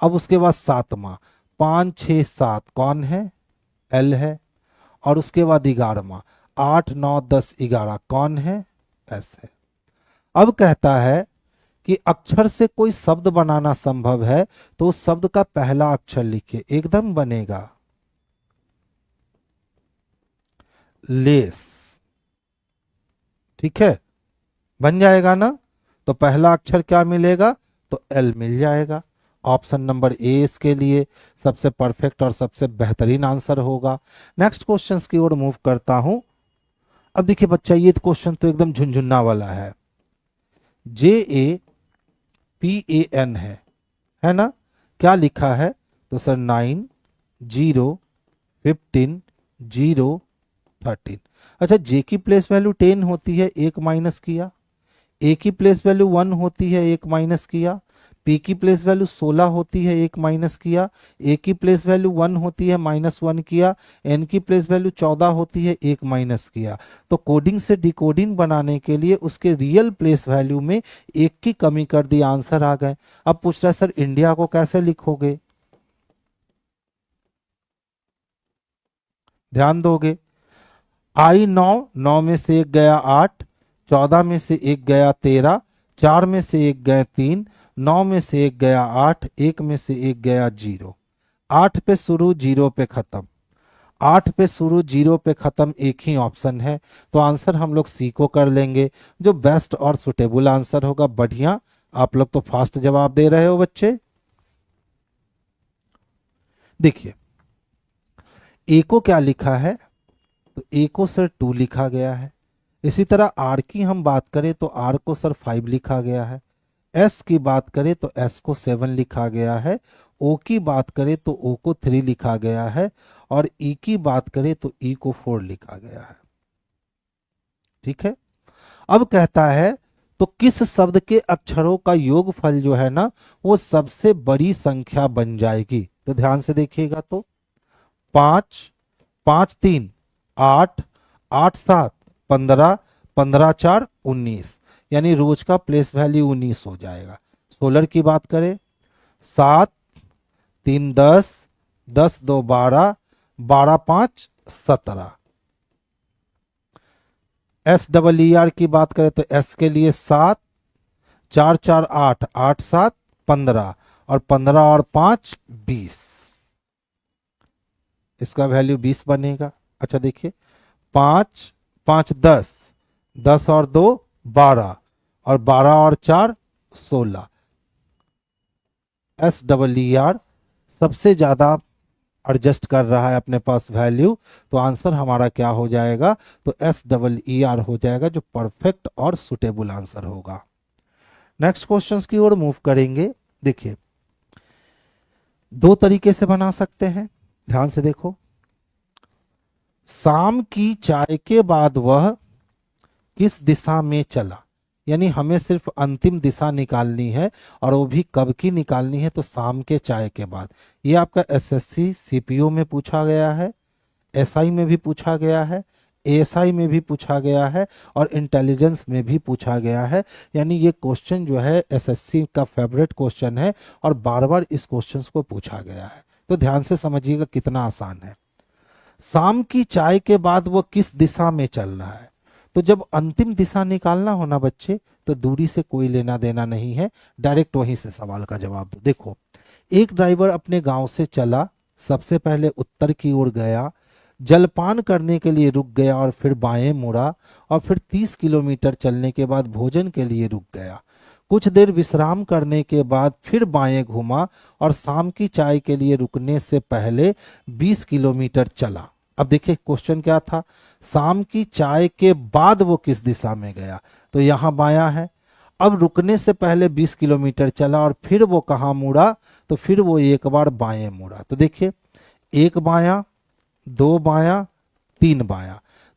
A: अब उसके बाद सातवां, 5 6 7 कौन है, एल है। और उसके बाद 11वां, 8 9 10 11 कौन है, एस है। अब कहता है कि अक्षर से कोई शब्द बनाना संभव है, तो उस शब्द का पहला अक्षर लिखिए, एकदम बनेगा लेस, ठीक है, बन जाएगा ना। तो पहला अक्षर क्या मिलेगा, तो एल मिल जाएगा। ऑप्शन नंबर ए इसके लिए सबसे परफेक्ट और सबसे बेहतरीन आंसर होगा। नेक्स्ट क्वेश्चंस की ओर मूव करता हूं। अब देखिए बच्चा ये क्वेश्चन तो एकदम झुनझुना वाला है। JAPAN है ना, क्या लिखा है, तो सर 9 0 15 0 13। अच्छा जे की प्लेस वैल्यू 10 होती है, एक माइनस किया। ए की प्लेस वैल्यू 1 होती है, एक माइनस किया। पी की प्लेस वैल्यू 16 होती है, एक माइनस किया। ए की प्लेस वैल्यू 1 होती है, -1 किया। एन की प्लेस वैल्यू 14 होती है, एक माइनस किया। तो कोडिंग से डिकोडिंग बनाने के लिए उसके रियल प्लेस वैल्यू में एक की कमी कर दी, आंसर आ गए। अब पूछ रहा है सर इंडिया को कैसे लिखोगे, ध्यान दोगे। आई 9, 9 में से एक गया 8, 14 में से एक गया 13, 4 में से एक गया 3, 9 में से एक गया 8, 1 में से एक गया 0। 8 पे शुरू 0 पे खत्म, 8 पे शुरू 0 पे खत्म, एक ही ऑप्शन है। तो आंसर हम लोग सी को कर लेंगे, जो बेस्ट और सुटेबल आंसर होगा। बढ़िया, आप लोग तो फास्ट जवाब दे रहे हो बच्चे। देखिए ए को क्या लिखा है, तो ए को सर 2 लिखा गया है। इसी तरह आर की हम बात करें तो आर को सर 5 लिखा गया है। एस की बात करें तो एस को 7 लिखा गया है। ओ की बात करें तो ओ को 3 लिखा गया है। और ई की बात करें तो ई को 4 लिखा गया है, ठीक है। अब कहता है तो किस शब्द के अक्षरों का योगफल जो है ना, वो सबसे बड़ी संख्या बन जाएगी। तो ध्यान से देखिएगा तो 5 5 3 8 8 7 15 15 4 19, यानी रोज का प्लेस वैल्यू 19 हो जाएगा। सोलर की बात करें 7 3 10 10 2 12 12 5 17। SEER की बात करें तो एस के लिए 7 4 4 8 8 7 15 और 15 और 5 20, इसका वैल्यू 20 बनेगा। अच्छा देखिए 5 5 10 10 और 2 12 और 12 और 4 16। SEER सबसे ज्यादा एडजस्ट कर रहा है अपने पास वैल्यू, तो आंसर हमारा क्या हो जाएगा, तो SEER हो जाएगा, जो परफेक्ट और सुटेबल आंसर होगा। नेक्स्ट क्वेश्चंस की ओर मूव करेंगे। देखिए 2 तरीके से बना सकते हैं, ध्यान से देखो। शाम की चाय के बाद वह किस दिशा में चला, यानी हमें सिर्फ अंतिम दिशा निकालनी है, और वो भी कब की निकालनी है, तो शाम के चाय के बाद। ये आपका SSC CPO में पूछा गया है, SI में भी पूछा गया है, ASI में भी पूछा गया है, और इंटेलिजेंस में भी पूछा गया है। यानी ये क्वेश्चन जो है SSC का फेवरेट क्वेश्चन है, और बार बार इस क्वेश्चन को पूछा गया है। तो ध्यान से समझिएगा कितना आसान है। शाम की चाय के बाद वो किस दिशा में चल रहा है, तो जब अंतिम दिशा निकालना हो ना बच्चे, तो दूरी से कोई लेना देना नहीं है, डायरेक्ट वहीं से सवाल का जवाब दो। देखो एक ड्राइवर अपने गांव से चला, सबसे पहले उत्तर की ओर गया, जलपान करने के लिए रुक गया और फिर बाएं मुड़ा, और फिर 30 किलोमीटर चलने के बाद भोजन के लिए रुक गया। कुछ देर विश्राम करने के बाद फिर बाएं घूमा और शाम की चाय के लिए रुकने से पहले 20 किलोमीटर चला। अब देखिए क्वेश्चन क्या था, शाम की चाय के बाद वो किस दिशा में गया, तो यहां बायां है। अब रुकने से पहले 20 किलोमीटर चला और फिर वो कहाँ मुड़ा, तो फिर वो एक बार बाएं मुड़ा। तो देखिए, एक बायां, दो बायां, तीन बायां।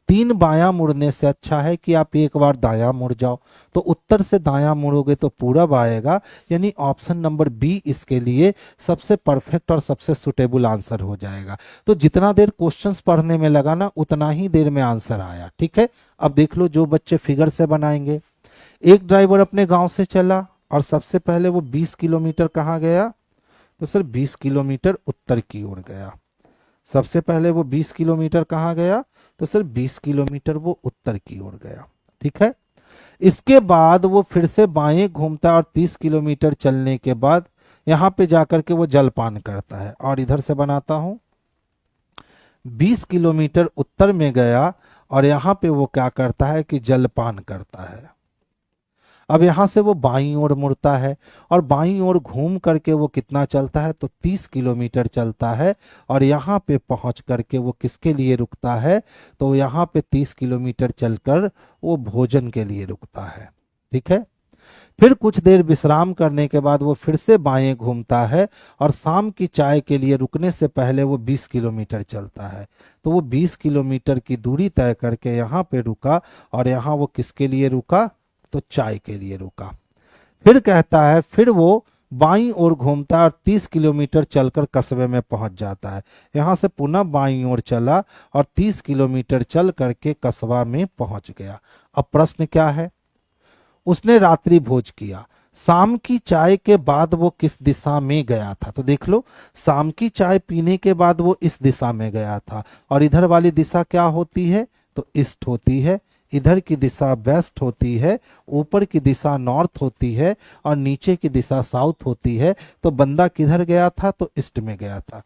A: तीन बायां मुड़ने से अच्छा है कि आप एक बार दायां मुड़ जाओ। तो उत्तर से दायां मुड़ोगे तो पूरब आएगा, यानी ऑप्शन नंबर बी इसके लिए सबसे परफेक्ट और सबसे सुटेबल आंसर हो जाएगा। तो जितना देर क्वेश्चंस पढ़ने में लगा ना, उतना ही देर में आंसर आया। ठीक है, अब देख लो जो बच्चे फिगर से बनाएंगे। एक ड्राइवर अपने गांव से चला और सबसे पहले वो 20 किलोमीटर कहाँ गया, तो सर 20 किलोमीटर उत्तर की ओर गया। सबसे पहले वो 20 किलोमीटर कहाँ गया, तो सर 20 किलोमीटर वो उत्तर की ओर गया। ठीक है, इसके बाद वो फिर से बाएं घूमता और 30 किलोमीटर चलने के बाद यहां पे जाकर के वो जलपान करता है। और इधर से बनाता हूं, 20 किलोमीटर उत्तर में गया और यहां पे वो क्या करता है कि जलपान करता है। अब यहां से वो बाईं ओर मुड़ता है और बाईं ओर घूम करके वो कितना चलता है, तो 30 किलोमीटर चलता है। और यहां पे पहुंच करके वो किसके लिए रुकता है, तो यहां पे 30 किलोमीटर चलकर वो भोजन के लिए रुकता है। ठीक है, फिर कुछ देर विश्राम करने के बाद वो फिर से बाएं घूमता है और शाम की चाय के लिए रुकने से पहले वो 20 किलोमीटर चलता है। तो वो 20 किलोमीटर की दूरी तय करके यहाँ पे रुका और यहाँ वो किसके लिए रुका, तो चाय के लिए रुका। फिर कहता है फिर वो बाईं ओर घूमता है और 30 किलोमीटर चलकर कस्बे में पहुंच जाता है। यहां से पुनः बाईं ओर चला और 30 किलोमीटर चल करके कस्बा में पहुंच गया। अब प्रश्न क्या है, उसने रात्रि भोज किया, शाम की चाय के बाद वो किस दिशा में गया था। तो देख लो, शाम की चाय पीने के बाद वो इस दिशा में गया था और इधर वाली दिशा क्या होती है, तो ईस्ट होती है। इधर की दिशा वेस्ट होती है, ऊपर की दिशा नॉर्थ होती है और नीचे की दिशा साउथ होती है। तो बंदा किधर गया था, तो ईस्ट में गया था।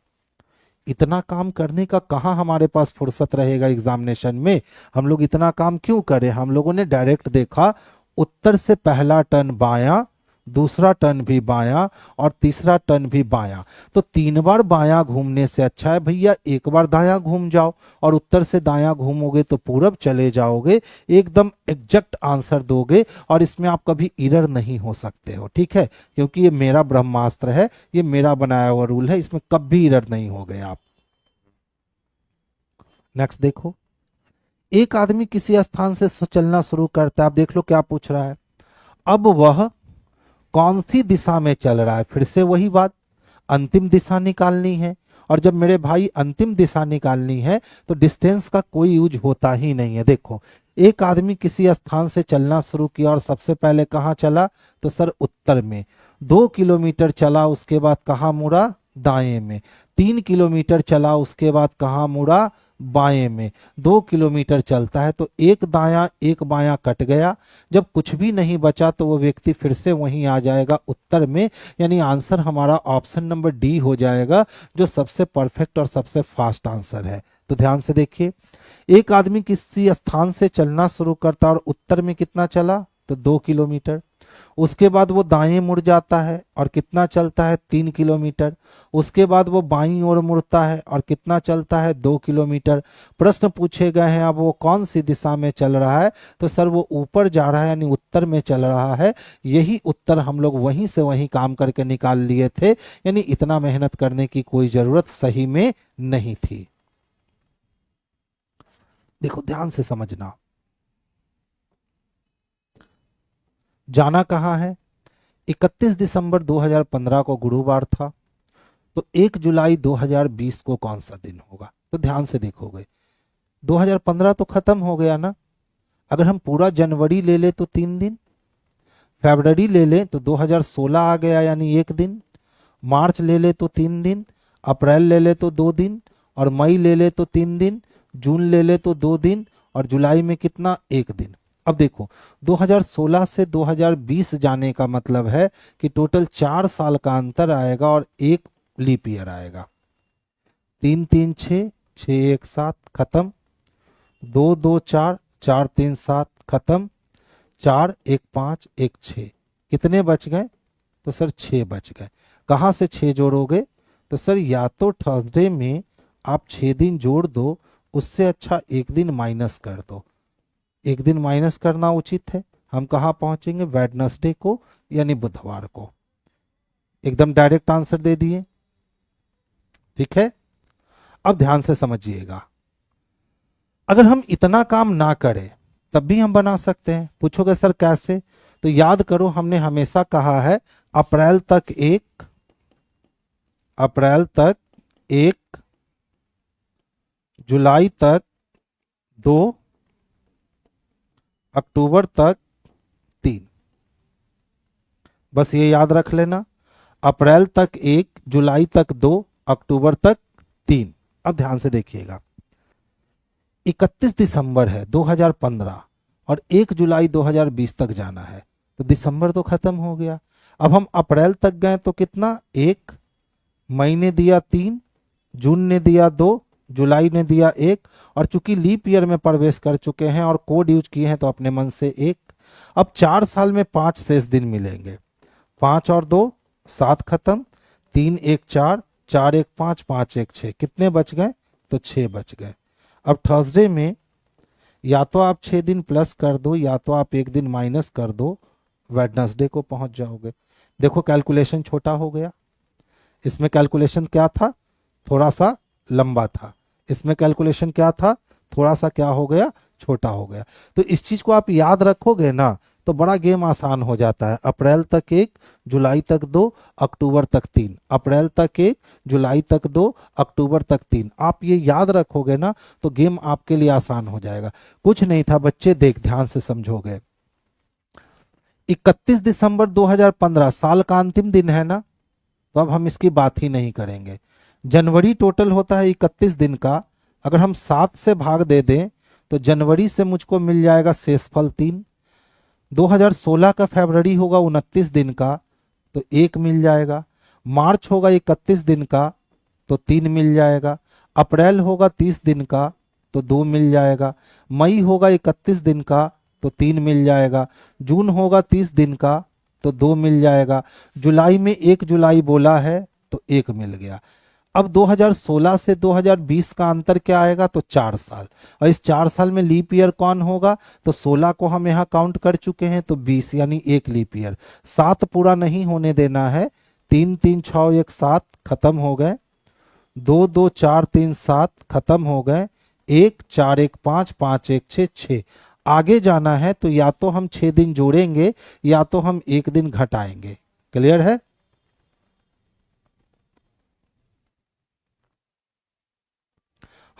A: इतना काम करने का कहाँ हमारे पास फुर्सत रहेगा एग्जामिनेशन में। हम लोग इतना काम क्यों करें, हम लोगों ने डायरेक्ट देखा, उत्तर से पहला टर्न बायां, दूसरा टर्न भी बायां और तीसरा टर्न भी बायां। तो 3 बार बायां घूमने से अच्छा है भैया एक बार दायां घूम जाओ, और उत्तर से दायां घूमोगे तो पूरब चले जाओगे, एकदम एग्जैक्ट आंसर दोगे और इसमें आप कभी इरर नहीं हो सकते हो। ठीक है, क्योंकि ये मेरा ब्रह्मास्त्र है, ये मेरा बनाया हुआ रूल है, इसमें कभी इरर नहीं हो गए आप। नेक्स्ट देखो, एक आदमी किसी स्थान से चलना शुरू करता है। आप देख लो क्या पूछ रहा है, अब वह कौन सी दिशा में चल रहा है। फिर से वही बात, अंतिम दिशा निकालनी है। और जब मेरे भाई अंतिम दिशा निकालनी है तो डिस्टेंस का कोई यूज होता ही नहीं है। देखो, एक आदमी किसी स्थान से चलना शुरू किया और सबसे पहले कहाँ चला, तो सर उत्तर में। 2 किलोमीटर चला, उसके बाद कहाँ मुड़ा, दाएं में। 3 किलोमीटर चला, उसके बाद कहाँ मुड़ा, बाएं में। 2 किलोमीटर चलता है तो एक दायां एक बायां कट गया। जब कुछ भी नहीं बचा तो वो व्यक्ति फिर से वहीं आ जाएगा उत्तर में, यानी आंसर हमारा ऑप्शन नंबर डी हो जाएगा, जो सबसे परफेक्ट और सबसे फास्ट आंसर है। तो ध्यान से देखिए, एक आदमी किसी स्थान से चलना शुरू करता और उत्तर में कितना चला, तो 2 किलोमीटर। उसके बाद वो दाएं मुड़ जाता है और कितना चलता है, 3 किलोमीटर। उसके बाद वो बाईं ओर मुड़ता है और कितना चलता है, 2 किलोमीटर। प्रश्न पूछे गए हैं अब वो कौन सी दिशा में चल रहा है, तो सर वो ऊपर जा रहा है, यानी उत्तर में चल रहा है। यही उत्तर हम लोग वहीं से वहीं काम करके निकाल लिए थे, यानी इतना मेहनत करने की कोई जरूरत सही में नहीं थी। देखो ध्यान से समझना, जाना कहाँ है। 31 दिसंबर 2015 को गुरुवार था, तो 1 जुलाई 2020 को कौन सा दिन होगा। तो ध्यान से देखोगे, 2015 तो खत्म हो गया ना। अगर हम पूरा जनवरी ले ले तो 3 दिन, फरवरी ले ले तो 2016 आ गया यानी 1 दिन, मार्च ले ले तो 3 दिन, अप्रैल ले ले तो 2 दिन, और मई ले ले तो 3 दिन, जून ले ले तो 2 दिन, और जुलाई में कितना, 1 दिन। अब देखो, 2016 से 2020 जाने का मतलब है कि टोटल 4 साल का अंतर आएगा और 1 लीप ईयर आएगा। 3 3 6, 6 1 7 खत्म, 2 2 4, 4 3 7 खत्म, 4 1 5 1 6। कितने बच गए? तो सर 6 बच गए। कहाँ से 6 जोड़ोगे? तो सर या तो थर्सडे में आप 6 दिन जोड़ दो, उससे अच्छा एक दिन माइनस कर दो। एक दिन माइनस करना उचित है। हम कहाँ पहुंचेंगे? वेडनेसडे को यानी बुधवार को। एकदम डायरेक्ट आंसर दे दिए। ठीक है, अब ध्यान से समझिएगा। अगर हम इतना काम ना करें तब भी हम बना सकते हैं। पूछोगे सर कैसे? तो याद करो, हमने हमेशा कहा है अप्रैल तक 1, अप्रैल तक 1, जुलाई तक 2, अक्टूबर तक 3। बस ये याद रख लेना, अप्रैल तक 1, जुलाई तक 2, अक्टूबर तक 3। अब ध्यान से देखिएगा, 31 दिसंबर है 2015 और 1 जुलाई 2020 तक जाना है, तो दिसंबर तो खत्म हो गया। अब हम अप्रैल तक गए तो कितना? 1, मई ने दिया 3, जून ने दिया 2, जुलाई ने दिया 1, और चूंकि लीप ईयर में प्रवेश कर चुके हैं और कोड यूज किए हैं तो अपने मन से 1। अब 4 साल में 5 शेष दिन मिलेंगे। 5 और 2 7 खत्म, 3 1 4, 4 1 5, 5 1 6। कितने बच गए? तो 6 बच गए। अब थर्सडे में या तो आप 6 दिन प्लस कर दो या तो आप एक दिन माइनस कर दो, वेडनेसडे को पहुंच जाओगे। देखो कैलकुलेशन छोटा हो गया। इसमें कैलकुलेशन क्या था? थोड़ा सा लंबा था। इसमें कैलकुलेशन क्या था? थोड़ा सा क्या हो गया? छोटा हो गया। तो इस चीज को आप याद रखोगे ना तो बड़ा गेम आसान हो जाता है। अप्रैल तक 1, जुलाई तक 2, अक्टूबर तक 3। अप्रैल तक 1, जुलाई तक 2, अक्टूबर तक 3। आप ये याद रखोगे ना तो गेम आपके लिए आसान हो जाएगा। कुछ नहीं था बच्चे, देख ध्यान से समझोगे। 31 दिसंबर 2015 साल का अंतिम दिन है ना, तो अब हम इसकी बात ही नहीं करेंगे। जनवरी टोटल होता है 31 दिन का। अगर हम 7 से भाग दे दें तो जनवरी से मुझको मिल जाएगा शेषफल 3। 2016 का फरवरी होगा 29 दिन का, तो 1 मिल जाएगा। मार्च होगा 31 दिन का, तो 3 मिल जाएगा। अप्रैल होगा 30 दिन का, तो 2 मिल जाएगा। मई होगा 31 दिन का, तो 3 मिल जाएगा। जून होगा 30 दिन का, तो 2 मिल जाएगा। जुलाई में 1 जुलाई बोला है तो 1 मिल गया। अब 2016 से 2020 का अंतर क्या आएगा? तो 4 साल। और इस 4 साल में लीप ईयर कौन होगा? तो 16 को हम यहाँ काउंट कर चुके हैं, तो 20 यानी 1 लीप ईयर। 7 पूरा नहीं होने देना है। 3 3 6 1 7 खत्म हो गए। 2 2 4 3 7 खत्म हो गए। 1 4 1 5, 5 1 6, 6। आगे जाना है तो या तो हम 6 दिन जोड़ेंगे या तो हम 1 दिन घटाएंगे। क्लियर है?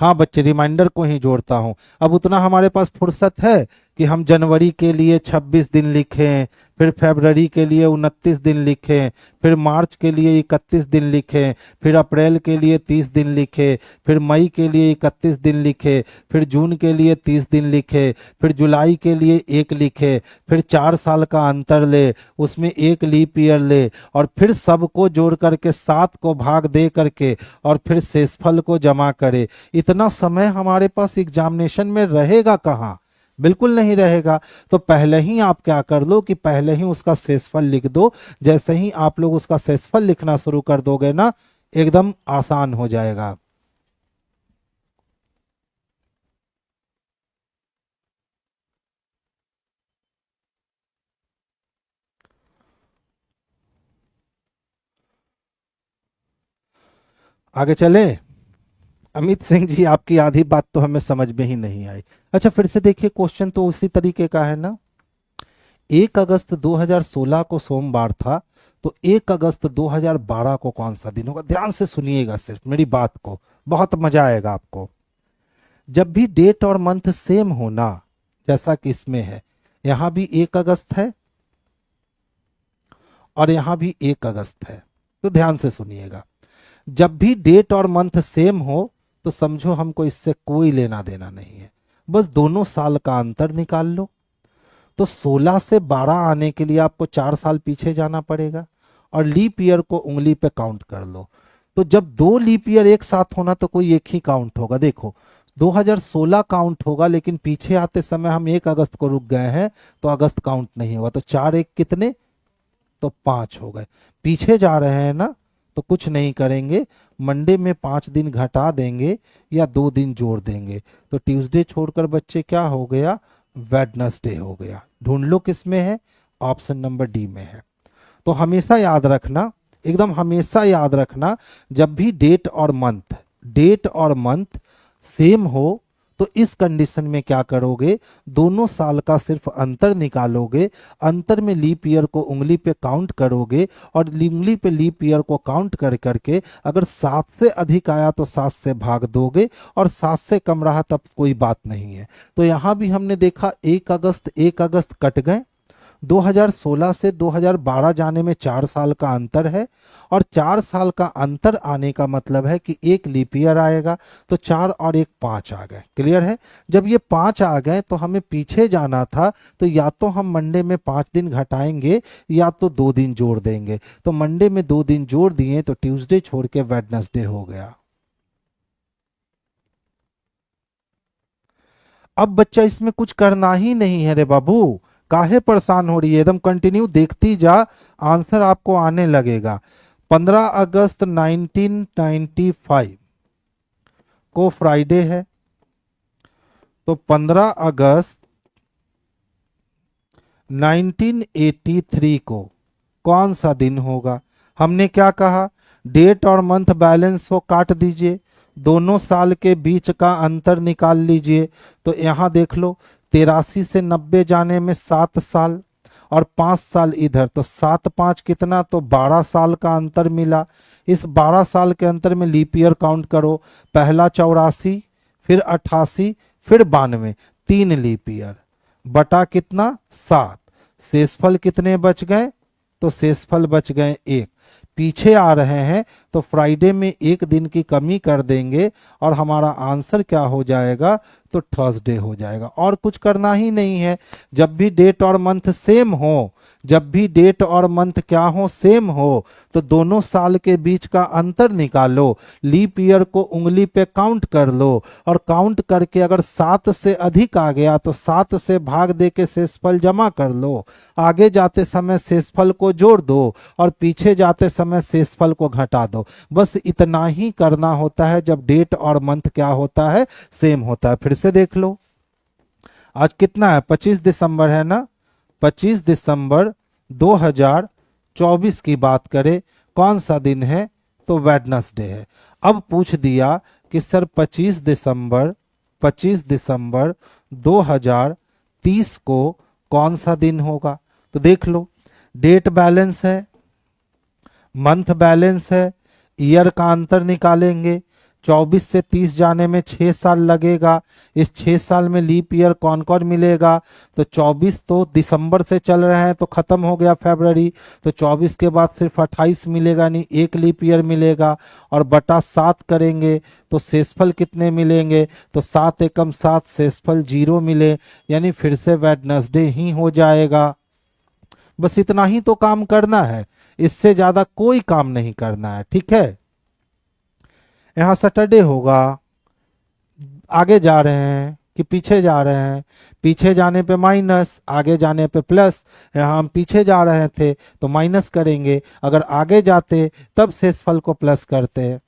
A: हाँ बच्चे, रिमाइंडर को ही जोड़ता हूं। अब उतना हमारे पास फुर्सत है कि हम जनवरी के लिए 26 दिन लिखें, फिर फरवरी के लिए 29 दिन लिखें, फिर मार्च के लिए 31 दिन लिखें, फिर अप्रैल के लिए 30 दिन लिखें, फिर मई के लिए 31 दिन लिखें, फिर जून के लिए 30 दिन लिखें, फिर जुलाई के लिए 1 लिखें, फिर 4 साल का अंतर ले, उसमें 1 लीप ईयर ले, और फिर सबको जोड़ करके 7 को भाग दे करके और फिर शेषफल को जमा करे। इतना समय हमारे पास एग्जामिनेशन में रहेगा कहाँ? बिल्कुल नहीं रहेगा। तो पहले ही आप क्या कर लो कि पहले ही उसका शेषफल लिख दो। जैसे ही आप लोग उसका शेषफल लिखना शुरू कर दोगे ना, एकदम आसान हो जाएगा। आगे चले। अमित सिंह जी, आपकी आधी बात तो हमें समझ में ही नहीं आई। अच्छा फिर से देखिए, क्वेश्चन तो उसी तरीके का है ना। 1 अगस्त 2016 को सोमवार था, तो 1 अगस्त 2012 को कौन सा दिन होगा? ध्यान से सुनिएगा सिर्फ मेरी बात को, बहुत मजा आएगा आपको। जब भी डेट और मंथ सेम हो ना, जैसा कि इसमें है, यहां भी 1 अगस्त है और यहां भी 1 अगस्त है, तो ध्यान से सुनिएगा। जब भी डेट और मंथ सेम हो तो समझो हमको इससे कोई लेना देना नहीं है, बस दोनों साल का अंतर निकाल लो। तो 16 से 12 आने के लिए आपको 4 साल पीछे जाना पड़ेगा और लीप ईयर को उंगली पे काउंट कर लो। तो जब 2 लीप ईयर एक साथ होना तो कोई एक ही काउंट होगा। देखो 2016 काउंट होगा, लेकिन पीछे आते समय हम 1 अगस्त को रुक गए हैं तो अगस्त काउंट नहीं होगा। तो 4 1 कितने? तो 5 हो गए। पीछे जा रहे हैं ना, तो कुछ नहीं करेंगे, मंडे में 5 दिन घटा देंगे या 2 दिन जोड़ देंगे, तो ट्यूसडे छोड़कर बच्चे क्या हो गया, वेडनेसडे हो गया। ढूंढ लो किस में है, ऑप्शन नंबर डी में है। तो हमेशा याद रखना, एकदम हमेशा याद रखना, जब भी डेट और मंथ सेम हो तो इस कंडीशन में क्या करोगे, दोनों साल का सिर्फ अंतर निकालोगे, अंतर में लीप ईयर को उंगली पे काउंट करोगे और उंगली पे लीप ईयर को काउंट कर करके अगर 7 से अधिक आया तो 7 से भाग दोगे और 7 से कम रहा तब कोई बात नहीं है। तो यहां भी हमने देखा 1 अगस्त कट गए, 2016 से 2012 जाने में 4 साल का अंतर है और 4 साल का अंतर आने का मतलब है कि एक लीप ईयर आएगा, तो 4 और 1 5 आ गए। क्लियर है। जब ये 5 आ गए तो हमें पीछे जाना था, तो या तो हम मंडे में 5 दिन घटाएंगे या तो 2 दिन जोड़ देंगे। तो मंडे में 2 दिन जोड़ दिए तो ट्यूसडे छोड़ के वेडनेसडे हो गया। अब बच्चा इसमें कुछ करना ही नहीं है रे बाबू, काहे परेशान हो रही है, एकदम कंटिन्यू देखती जा, आंसर आपको आने लगेगा। 15 अगस्त 1995 को फ्राइडे है, तो 15 अगस्त 1983 को कौन सा दिन होगा। हमने क्या कहा, डेट और मंथ बैलेंस हो काट दीजिए, दोनों साल के बीच का अंतर निकाल लीजिए। तो यहां देख लो, 83 से 90 जाने में 7 साल और 5 साल इधर, तो 7 5 कितना, तो 12 साल का अंतर मिला। इस 12 साल के अंतर में लीप ईयर काउंट करो, पहला 84, फिर 88, फिर 92, 3 लीप ईयर बटा कितना, 7। शेषफल कितने बच गए, तो शेषफल बच गए 1। पीछे आ रहे हैं तो फ्राइडे में 1 दिन की कमी कर देंगे और हमारा आंसर क्या हो जाएगा, तो थर्सडे हो जाएगा। और कुछ करना ही नहीं है। जब भी डेट और मंथ सेम हो, जब भी डेट और मंथ क्या हो, सेम हो, तो दोनों साल के बीच का अंतर निकालो, लीप ईयर को उंगली पे काउंट कर लो और काउंट करके अगर 7 से अधिक आ गया तो 7 से भाग दे के शेषफल जमा कर लो, आगे जाते समय शेषफल को जोड़ दो और पीछे जाते समय शेषफल को घटा दो। बस इतना ही करना होता है जब डेट और मंथ क्या होता है, सेम होता है। फिर से देख लो, आज कितना है, 25 दिसंबर है ना, 25 दिसंबर 2024 की बात करें, कौन सा दिन है, तो वेडनेसडे है। अब पूछ दिया कि सर 25 दिसंबर 2030 को कौन सा दिन होगा। तो देख लो, डेट बैलेंस है, मंथ बैलेंस है, ईयर का अंतर निकालेंगे, 24 से 30 जाने में 6 साल लगेगा। इस 6 साल में लीप ईयर कौन कौन मिलेगा, तो 24 तो दिसंबर से चल रहे हैं तो खत्म हो गया फरवरी, तो 24 के बाद सिर्फ 28 मिलेगा, नहीं 1 लीप ईयर मिलेगा और बटा 7 करेंगे तो शेषफल कितने मिलेंगे, तो 7 एकम 7, शेषफल 0 मिले, यानी फिर से वेडनेसडे ही हो जाएगा। बस इतना ही तो काम करना है, इससे ज्यादा कोई काम नहीं करना है। ठीक है, यहां सैटरडे होगा, आगे जा रहे हैं कि पीछे जा रहे हैं, पीछे जाने पे माइनस, आगे जाने पे प्लस। यहां हम पीछे जा रहे थे तो माइनस करेंगे, अगर आगे जाते तब शेषफल को प्लस करते।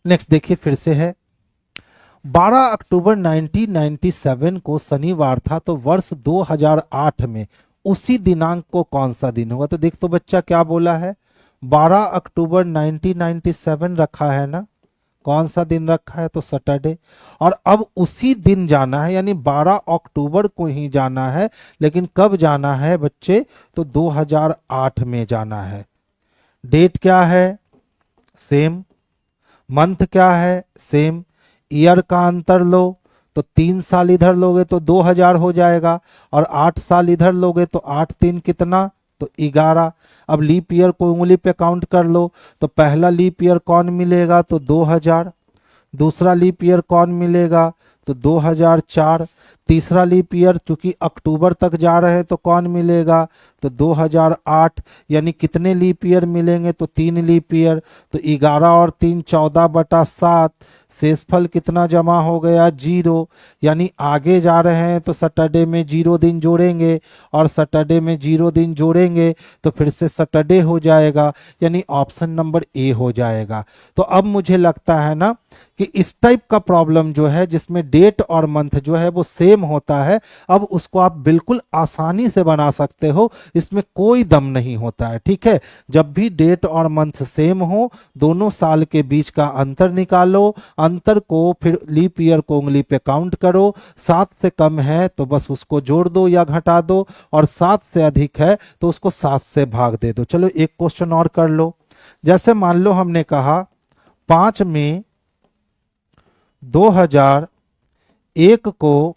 A: नेक्स्ट देखिए, फिर से है 12 अक्टूबर 1997 को शनिवार था, तो वर्ष 2008 में उसी दिनांक को कौन सा दिन होगा। तो देख तो बच्चा क्या बोला है, 12 अक्टूबर 1997 रखा है ना, कौन सा दिन रखा है, तो सैटरडे। और अब उसी दिन जाना है, यानी 12 अक्टूबर को ही जाना है, लेकिन कब जाना है बच्चे, तो 2008 में जाना है। डेट क्या है, सेम, मंथ क्या है, सेम, ईयर का अंतर लो तो 3 साल इधर लोगे तो 2000 हो जाएगा और 8 साल इधर लोगे तो 8 3 कितना, तो 11। अब लीप ईयर को उंगली पे काउंट कर लो, तो पहला लीप ईयर कौन मिलेगा, तो 2000, दूसरा लीप ईयर कौन मिलेगा, तो 2004, तीसरा लीप ईयर चूंकि अक्टूबर तक जा रहे हैं तो कौन मिलेगा, तो 2008। यानी कितने लीप ईयर मिलेंगे, तो 3 लीप ईयर, तो 11 और 3 14 बटा 7, शेषफल कितना जमा हो गया 0, यानी आगे जा रहे हैं तो सैटरडे में 0 दिन जोड़ेंगे और सैटरडे में 0 दिन जोड़ेंगे तो फिर से सैटरडे हो जाएगा, यानी ऑप्शन नंबर ए हो जाएगा। तो अब मुझे लगता है ना कि इस टाइप का प्रॉब्लम जो है जिसमें डेट और मंथ जो है वो सेम होता है, अब उसको आप बिल्कुल आसानी से बना सकते हो, इसमें कोई दम नहीं होता है। ठीक है, जब भी डेट और मंथ सेम हो, दोनों साल के बीच का अंतर निकालो, अंतर को फिर लीप ईयर को उंगली पे काउंट करो, 7 से कम है तो बस उसको जोड़ दो या घटा दो, और 7 से अधिक है तो उसको 7 से भाग दे दो। चलो एक क्वेश्चन और कर लो। जैसे मान लो हमने कहा 5 मई 2001 को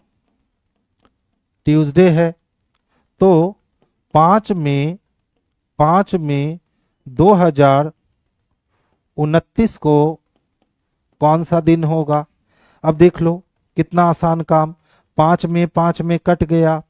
A: ट्यूसडे है, तो 5 मई 2029 को कौन सा दिन होगा? अब देख लो कितना आसान काम, 5 में कट गया,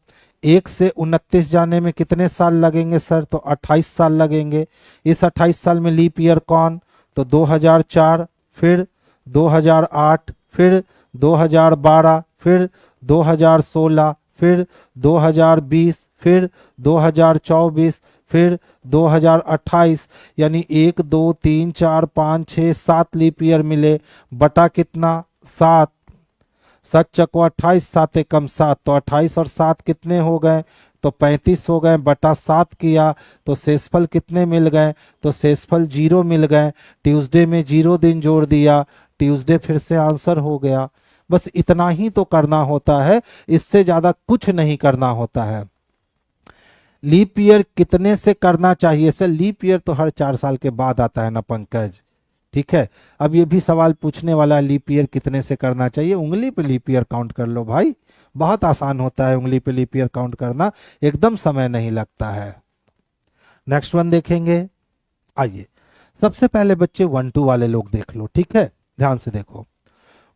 A: 1 से 29 जाने में कितने साल लगेंगे सर? तो 28 साल लगेंगे। इस 28 साल में लीप ईयर कौन? तो 2004, फिर 2008, फिर 2012, फिर 2016, फिर 2020, फिर 2024, फिर 2028, यानी 1 2 3 4 5 6 7 लीप ईयर मिले, बटा कितना? 7। 7 चको 28, 7 एकम 7, तो 28 और 7 कितने हो गए? तो 35 हो गए, बटा 7 किया तो शेषफल कितने मिल गए? तो शेषफल 0 मिल गए। ट्यूसडे में 0 दिन जोड़ दिया, ट्यूसडे फिर से आंसर हो गया। बस इतना ही तो करना होता है, इससे ज्यादा कुछ नहीं करना होता है। लीप ईयर कितने से करना चाहिए सर? लीप ईयर तो हर 4 साल के बाद आता है ना पंकज। ठीक है, अब ये भी सवाल पूछने वाला है, लीप ईयर कितने से करना चाहिए? उंगली पे लीप ईयर काउंट कर लो भाई, बहुत आसान होता है उंगली पे लीप ईयर काउंट करना, एकदम समय नहीं लगता है। नेक्स्ट वन देखेंगे। आइए, सबसे पहले बच्चे 1 2 वाले लोग देख लो। ठीक है, ध्यान से देखो।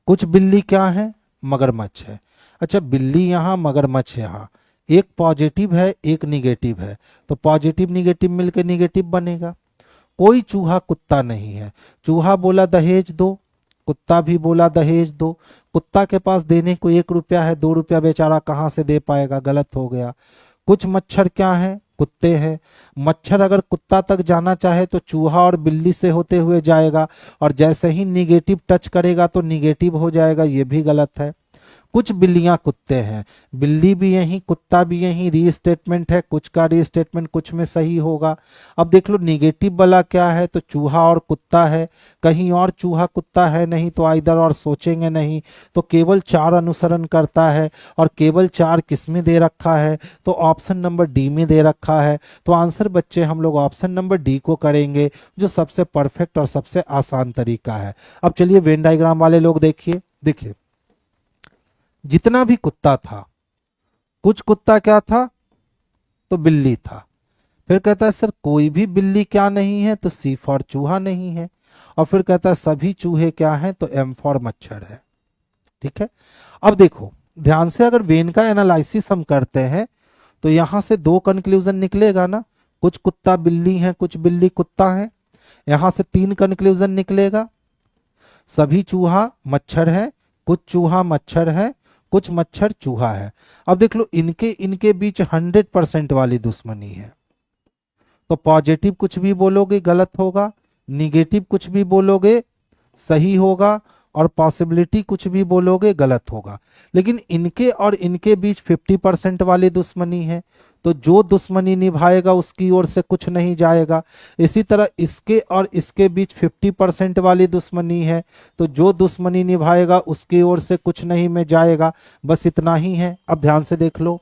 A: कुछ बिल्ली क्या है? मगरमच्छ है। अच्छा, बिल्ली यहाँ, मगरमच्छ यहाँ, एक पॉजिटिव है एक निगेटिव है, तो पॉजिटिव निगेटिव मिलकर निगेटिव बनेगा। कोई चूहा कुत्ता नहीं है, चूहा बोला दहेज दो, कुत्ता भी बोला दहेज दो, कुत्ता के पास देने को 1 रुपया है, 2 रुपया बेचारा कहाँ से दे पाएगा? गलत हो गया। कुछ मच्छर क्या है? कुत्ते हैं। मच्छर अगर कुत्ता तक जाना चाहे तो चूहा और बिल्ली से होते हुए जाएगा, और जैसे ही निगेटिव टच करेगा तो निगेटिव हो जाएगा, ये भी गलत है। कुछ बिल्लियां कुत्ते हैं, बिल्ली भी यहीं कुत्ता भी यहीं, री स्टेटमेंट है, कुछ का री स्टेटमेंट कुछ में सही होगा। अब देख लो निगेटिव वाला क्या है, तो चूहा और कुत्ता है, कहीं और चूहा कुत्ता है नहीं, तो इधर और सोचेंगे नहीं, तो केवल 4 अनुसरण करता है, और केवल 4 किस में दे रखा है? तो ऑप्शन नंबर डी में दे रखा है। तो आंसर बच्चे हम लोग ऑप्शन नंबर डी को करेंगे, जो सबसे परफेक्ट और सबसे आसान तरीका है। अब चलिए वेन डायग्राम वाले लोग देखिए। देखिए जितना भी कुत्ता था, कुछ कुत्ता क्या था? तो बिल्ली था। फिर कहता है सर कोई भी बिल्ली क्या नहीं है? तो सी फॉर चूहा नहीं है। और फिर कहता है सभी चूहे क्या हैं? तो एम फॉर मच्छर है। ठीक है, अब देखो ध्यान से, अगर वेन का एनालिसिस हम करते हैं तो यहां से 2 कंक्लूजन निकलेगा ना, कुछ कुत्ता बिल्ली है, कुछ बिल्ली कुत्ता है। यहां से 3 कंक्लूजन निकलेगा, सभी चूहा मच्छर है, कुछ चूहा मच्छर है, कुछ मच्छर चूहा है। अब देख लो इनके बीच 100% वाली दुश्मनी है, तो पॉजिटिव कुछ भी बोलोगे गलत होगा, निगेटिव कुछ भी बोलोगे सही होगा, और पॉसिबिलिटी कुछ भी बोलोगे गलत होगा। लेकिन इनके और इनके बीच 50% वाली दुश्मनी है, तो जो दुश्मनी निभाएगा उसकी ओर से कुछ नहीं जाएगा। इसी तरह इसके और इसके बीच 50% वाली दुश्मनी है, तो जो दुश्मनी निभाएगा उसकी ओर से कुछ नहीं में जाएगा। बस इतना ही है। अब ध्यान से देख लो,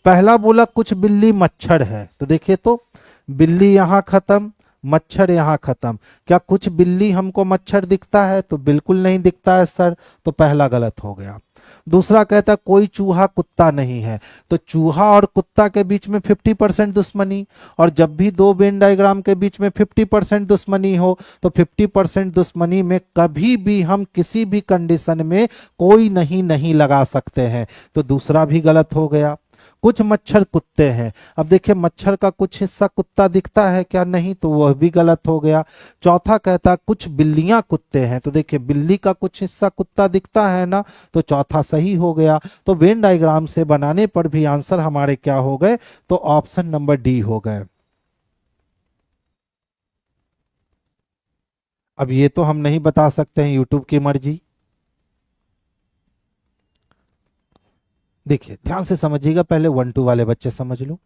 A: पहला बोला कुछ बिल्ली मच्छर है, तो देखिए तो बिल्ली यहां खत्म, मच्छर यहां खत्म। क्या कुछ बिल्ली हमको मच्छर दिखता है? तो बिल्कुल नहीं दिखता है सर, तो पहला गलत हो गया। दूसरा कहता है कोई चूहा कुत्ता नहीं है, तो चूहा और कुत्ता के बीच में 50% दुश्मनी, और जब भी 2 वेन डायग्राम के बीच में 50% दुश्मनी हो तो 50% दुश्मनी में कभी भी हम किसी भी कंडीशन में कोई नहीं लगा सकते हैं, तो दूसरा भी गलत हो गया। कुछ मच्छर कुत्ते हैं। अब देखिए मच्छर का कुछ हिस्सा कुत्ता दिखता है क्या, नहीं, तो वह भी गलत हो गया। चौथा कहता है कुछ बिल्लियां कुत्ते हैं, तो देखिए बिल्ली का कुछ हिस्सा कुत्ता दिखता है ना, तो चौथा सही हो गया। तो वेन डायग्राम से बनाने पर भी आंसर हमारे क्या हो गए, तो ऑप्शन नंबर डी हो गए। अब ये तो हम नहीं बता सकते हैं, यूट्यूब की मर्जी। देखिए ध्यान से समझिएगा, पहले 1 2 वाले बच्चे समझ लो।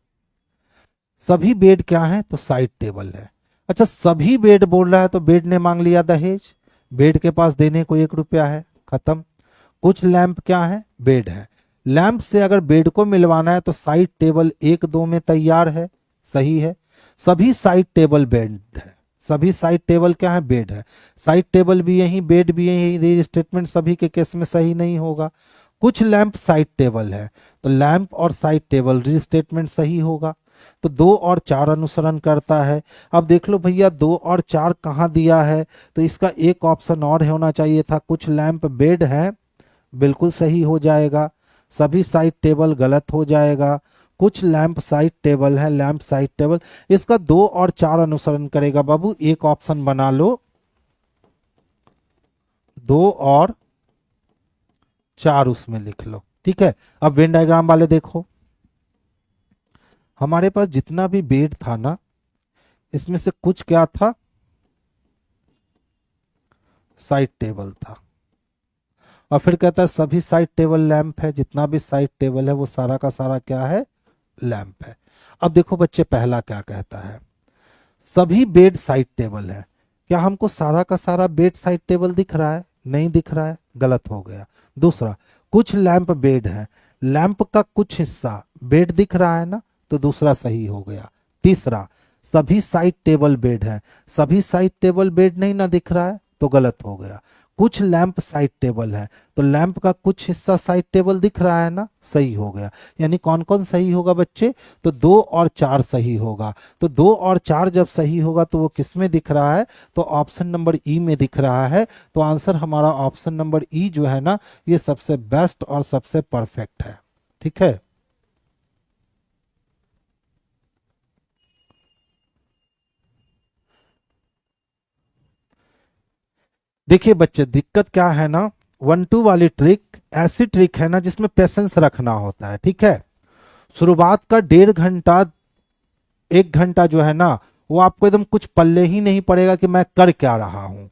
A: सभी बेड क्या है, तो साइड टेबल है। अच्छा सभी बेड बोल रहा है तो बेड ने मांग लिया दहेज, बेड के पास देने को 1 रुपया है, खत्म। कुछ लैंप क्या है, बेड है। लैंप से अगर बेड को मिलवाना है तो साइड टेबल 1 2 में तैयार है, सही है। सभी साइड टेबल बेड है, सभी साइड टेबल क्या है, बेड है। साइड टेबल भी यही, बेड भी यही, री स्टेटमेंट सभी के केस में सही नहीं होगा। कुछ लैंप साइड टेबल है, तो लैंप और साइड टेबल री स्टेटमेंट सही होगा। तो 2 और 4 अनुसरण करता है। अब देख लो भैया 2 और 4 कहाँ दिया है, तो इसका एक ऑप्शन और होना चाहिए था, कुछ लैंप बेड है, बिल्कुल सही हो जाएगा। सभी साइड टेबल गलत हो जाएगा। कुछ लैंप साइड टेबल है, लैंप साइड टेबल, इसका 2 और 4 अनुसरण करेगा। बाबू एक ऑप्शन बना लो, 2 और 4 उसमें लिख लो, ठीक है। अब वेन डायग्राम वाले देखो, हमारे पास जितना भी बेड था ना, इसमें से कुछ क्या था, साइड टेबल था। और फिर कहता है सभी साइड टेबल लैंप है, जितना भी साइड टेबल है वो सारा का सारा क्या है, लैंप है। अब देखो बच्चे पहला क्या कहता है, सभी बेड साइड टेबल है। क्या हमको सारा का सारा बेड साइड टेबल दिख रहा है, नहीं दिख रहा है, गलत हो गया। दूसरा, कुछ लैंप बेड है, लैंप का कुछ हिस्सा बेड दिख रहा है ना, तो दूसरा सही हो गया। तीसरा, सभी साइड टेबल बेड है, सभी साइड टेबल बेड नहीं ना दिख रहा है, तो गलत हो गया। कुछ लैंप साइड टेबल है, तो लैंप का कुछ हिस्सा साइड टेबल दिख रहा है ना, सही हो गया। यानी कौन कौन सही होगा बच्चे, तो 2 और 4 सही होगा। तो 2 और 4 जब सही होगा तो वो किस में दिख रहा है, तो ऑप्शन नंबर ई में दिख रहा है। तो आंसर हमारा ऑप्शन नंबर ई जो है ना, ये सबसे बेस्ट और सबसे परफेक्ट है, ठीक है। देखिए बच्चे दिक्कत क्या है ना, 1 2 वाली ट्रिक ऐसी ट्रिक है ना जिसमें पेशेंस रखना होता है, ठीक है। शुरुआत का 1.5 घंटा 1 घंटा जो है ना, वो आपको एकदम कुछ पल्ले ही नहीं पड़ेगा कि मैं कर क्या रहा हूं।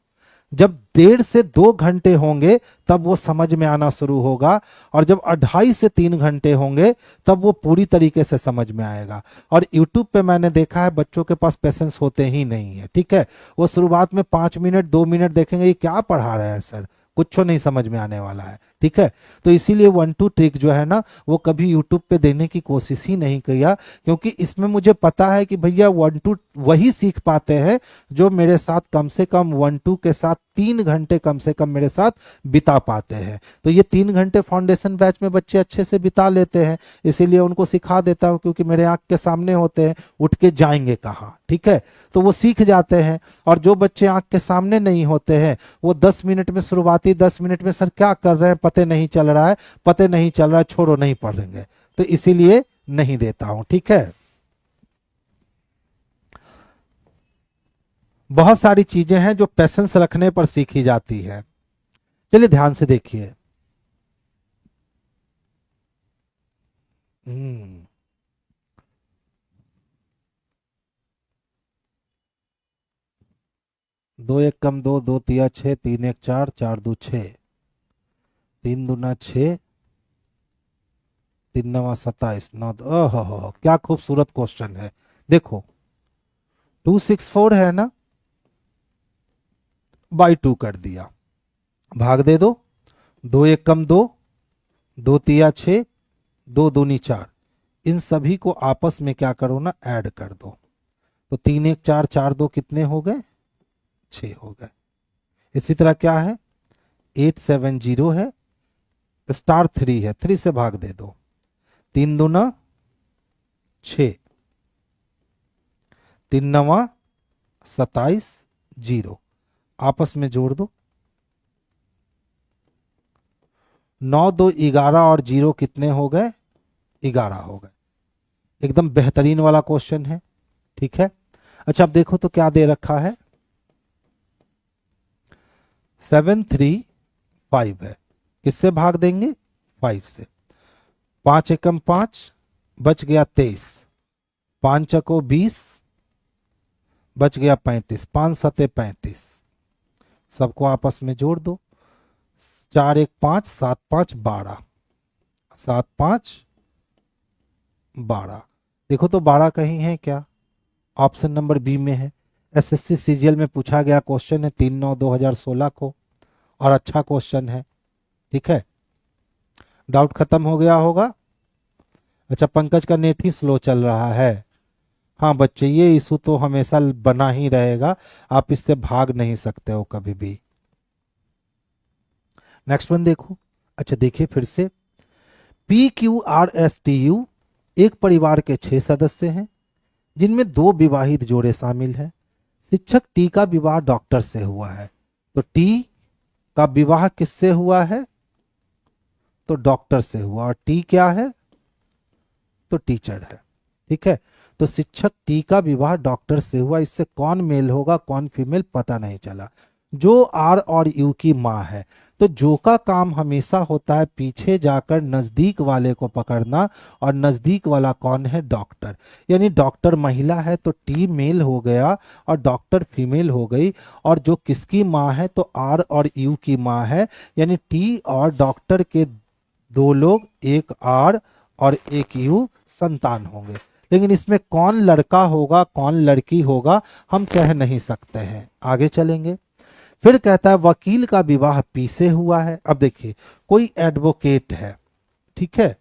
A: जब 1.5 से 2 घंटे होंगे तब वो समझ में आना शुरू होगा, और जब 2.5 से 3 घंटे होंगे तब वो पूरी तरीके से समझ में आएगा। और यूट्यूब पे मैंने देखा है बच्चों के पास पेशेंस होते ही नहीं है, ठीक है। वो शुरुआत में 5 मिनट 2 मिनट देखेंगे ये क्या पढ़ा रहे हैं सर, कुछ नहीं समझ में आने वाला है, ठीक है। तो इसीलिए 1 2 ट्रिक जो है ना, वो कभी यूट्यूब पे देने की कोशिश ही नहीं किया, क्योंकि इसमें मुझे पता है कि भैया 1 2 वही सीख पाते हैं जो मेरे साथ कम से कम 1 2 के साथ 3 घंटे कम से कम मेरे साथ बिता पाते हैं। तो ये 3 घंटे फाउंडेशन बैच में बच्चे अच्छे से बिता लेते हैं, इसीलिए उनको सिखा देता हूँ, क्योंकि मेरे आंख के सामने होते हैं, उठ के जाएंगे कहाँ, ठीक है। तो वो सीख जाते हैं। और जो बच्चे आंख के सामने नहीं होते हैं, वो 10 मिनट में, शुरुआती 10 मिनट में सर क्या कर रहे हैं पते नहीं चल रहा है, पते नहीं चल रहा है, छोड़ो नहीं पढ़ेंगे, तो इसीलिए नहीं देता हूं, ठीक है। बहुत सारी चीजें हैं जो पेशेंस रखने पर सीखी जाती है। चलिए ध्यान से देखिए। हम्म 2 1 कम 2, 2 3 6, 3 1 4, 4 2 6, 3 दूना 6, 3 9 27, 9 ओहो, क्या खूबसूरत क्वेश्चन है। देखो 2 6 4 है ना, बाई 2 कर दिया, भाग दे दो, 2 1 कम 2, 2 3 6, 2 दूनी 4, इन सभी को आपस में क्या करो ना, ऐड कर दो। तो 3 1 4, 4 2 कितने हो गए, 6 हो गए। इसी तरह क्या है, 8 7 0 है, *3 है, 3 से भाग दे दो, 3 दूना 6, 3 9 27, 0, आपस में जोड़ दो। 9 2 11 और 0 कितने हो गए, 11 हो गए। एकदम बेहतरीन वाला क्वेश्चन है, ठीक है। अच्छा अब देखो तो क्या दे रखा है, 735 है, किससे भाग देंगे, 5 से। 5 एकम 5, बच गया 23, 5 चको 20, बच गया 35, 5 सते 35, सबको आपस में जोड़ दो, 4 1 5, 7 5 12, 7 5 12। देखो तो 12 कहीं है क्या, ऑप्शन नंबर बी में है। एसएससी सीजीएल में पूछा गया क्वेश्चन है 3/9/2016 को, और अच्छा क्वेश्चन है, ठीक है। डाउट खत्म हो गया होगा। अच्छा पंकज का नेट ही स्लो चल रहा है। हाँ बच्चे ये इशू तो हमेशा बना ही रहेगा, आप इससे भाग नहीं सकते हो कभी भी। नेक्स्ट वन देखो। अच्छा देखिए फिर से, PQRSTU एक परिवार के 6 सदस्य हैं जिनमें 2 विवाहित जोड़े शामिल हैं। शिक्षक टी का विवाह डॉक्टर से हुआ है, तो टी का विवाह किससे हुआ है, तो डॉक्टर से हुआ, और टी क्या है, तो टीचर है, ठीक है। तो शिक्षक टी का विवाह डॉक्टर से हुआ, इससे कौन मेल होगा कौन फीमेल पता नहीं चला। जो आर और यू की माँ है, तो जो का काम हमेशा होता है पीछे जाकर नजदीक वाले को पकड़ना, और नजदीक वाला कौन है, डॉक्टर। यानी डॉक्टर महिला है तो टी मेल हो गया और डॉक्टर फीमेल हो गई। और जो किसकी माँ है, तो आर और यू की माँ है, यानी टी और डॉक्टर के 2 लोग, एक आर और एक यू संतान होंगे। लेकिन इसमें कौन लड़का होगा कौन लड़की होगा हम कह नहीं सकते हैं, आगे चलेंगे। फिर कहता है वकील का विवाह पी से हुआ है। अब देखिए कोई एडवोकेट है, ठीक है,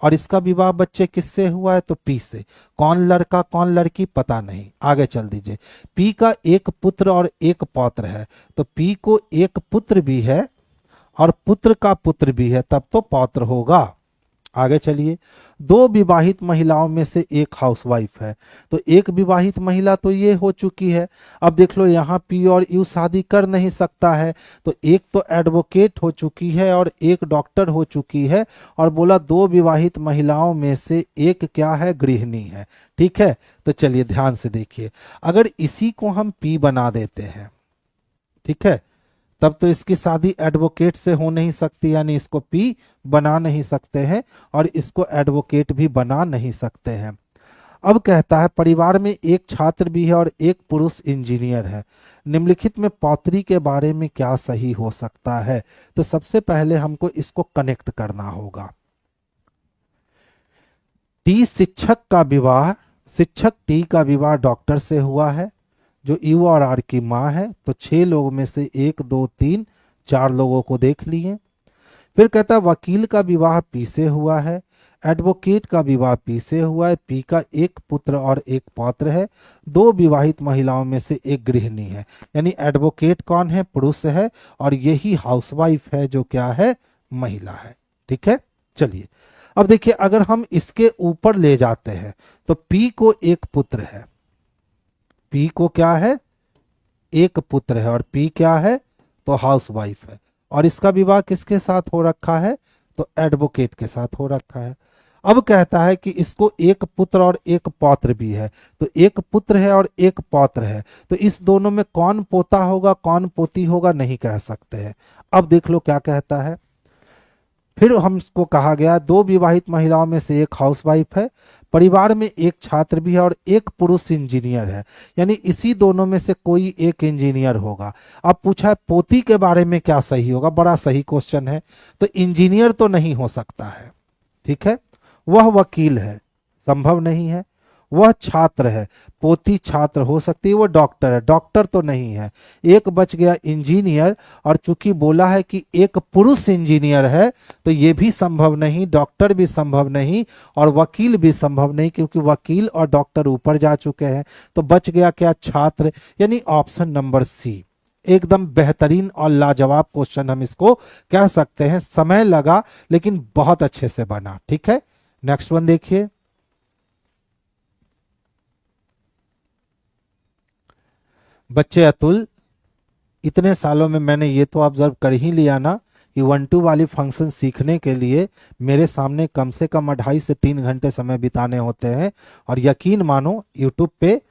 A: और इसका विवाह बच्चे किससे हुआ है, तो पी से। कौन लड़का कौन लड़की पता नहीं, आगे चल दीजिए। पी का एक पुत्र और एक पौत्र है, तो पी को एक पुत्र भी है और पुत्र का पुत्र भी है, तब तो पौत्र होगा। आगे चलिए। 2 विवाहित महिलाओं में से एक हाउसवाइफ है, तो एक विवाहित महिला तो ये हो चुकी है। अब देख लो यहाँ पी और यू शादी कर नहीं सकता है, तो एक तो एडवोकेट हो चुकी है और एक डॉक्टर हो चुकी है, और बोला 2 विवाहित महिलाओं में से एक क्या है, गृहिणी है, ठीक है। तो चलिए ध्यान से देखिए, अगर इसी को हम पी बना देते हैं, ठीक है, तब तो इसकी शादी एडवोकेट से हो नहीं सकती, यानी इसको पी बना नहीं सकते हैं और इसको एडवोकेट भी बना नहीं सकते हैं। अब कहता है परिवार में एक छात्र भी है और एक पुरुष इंजीनियर है, निम्नलिखित में पौत्री के बारे में क्या सही हो सकता है। तो सबसे पहले हमको इसको कनेक्ट करना होगा। टी शिक्षक का विवाह, शिक्षक टी का विवाह डॉक्टर से हुआ है, जो यू और आर की माँ है, तो 6 लोगों में से 1 2 3 4 लोगों को देख लिए। फिर कहता है वकील का विवाह पी से हुआ है, एडवोकेट का विवाह पी से हुआ है, पी का एक पुत्र और एक पौत्र है, 2 विवाहित महिलाओं में से एक गृहिणी है, यानी एडवोकेट कौन है, पुरुष है, और यही हाउसवाइफ है जो क्या है, महिला है, ठीक है। चलिए अब देखिए अगर हम इसके ऊपर ले जाते हैं, तो पी को एक पुत्र है, पी को क्या है, एक पुत्र है, और पी क्या है, तो हाउसवाइफ है, और इसका विवाह किसके साथ हो रखा है, तो एडवोकेट के साथ हो रखा है। अब कहता है कि इसको एक पुत्र और एक पौत्र भी है, तो एक पुत्र है और एक पौत्र है, तो इस दोनों में कौन पोता होगा कौन पोती होगा नहीं कह सकते हैं। अब देख लो क्या कहता है। फिर हमको कहा गया 2 विवाहित महिलाओं में से एक हाउसवाइफ है, परिवार में एक छात्र भी है और एक पुरुष इंजीनियर है, यानी इसी दोनों में से कोई एक इंजीनियर होगा। अब पूछा है पोती के बारे में क्या सही होगा, बड़ा सही क्वेश्चन है। तो इंजीनियर तो नहीं हो सकता है, ठीक है, वह वकील है, संभव नहीं है। वह छात्र है, पोती छात्र हो सकती है, वो डॉक्टर है, डॉक्टर तो नहीं है। एक बच गया इंजीनियर, और चूंकि बोला है कि एक पुरुष इंजीनियर है, तो ये भी संभव नहीं, डॉक्टर भी संभव नहीं, और वकील भी संभव नहीं, क्योंकि वकील और डॉक्टर ऊपर जा चुके हैं। तो बच गया क्या, छात्र, यानी ऑप्शन नंबर सी। एकदम बेहतरीन और लाजवाब क्वेश्चन हम इसको कह सकते हैं, समय लगा लेकिन बहुत अच्छे से बना, ठीक है। नेक्स्ट वन देखिए। बच्चे अतुल, इतने सालों में मैंने ये तो ऑब्जर्व कर ही लिया ना कि 1-2 वाली फंक्शन सीखने के लिए मेरे सामने कम से कम 2.5 से 3 घंटे समय बिताने होते हैं, और यकीन मानो यूट्यूब पे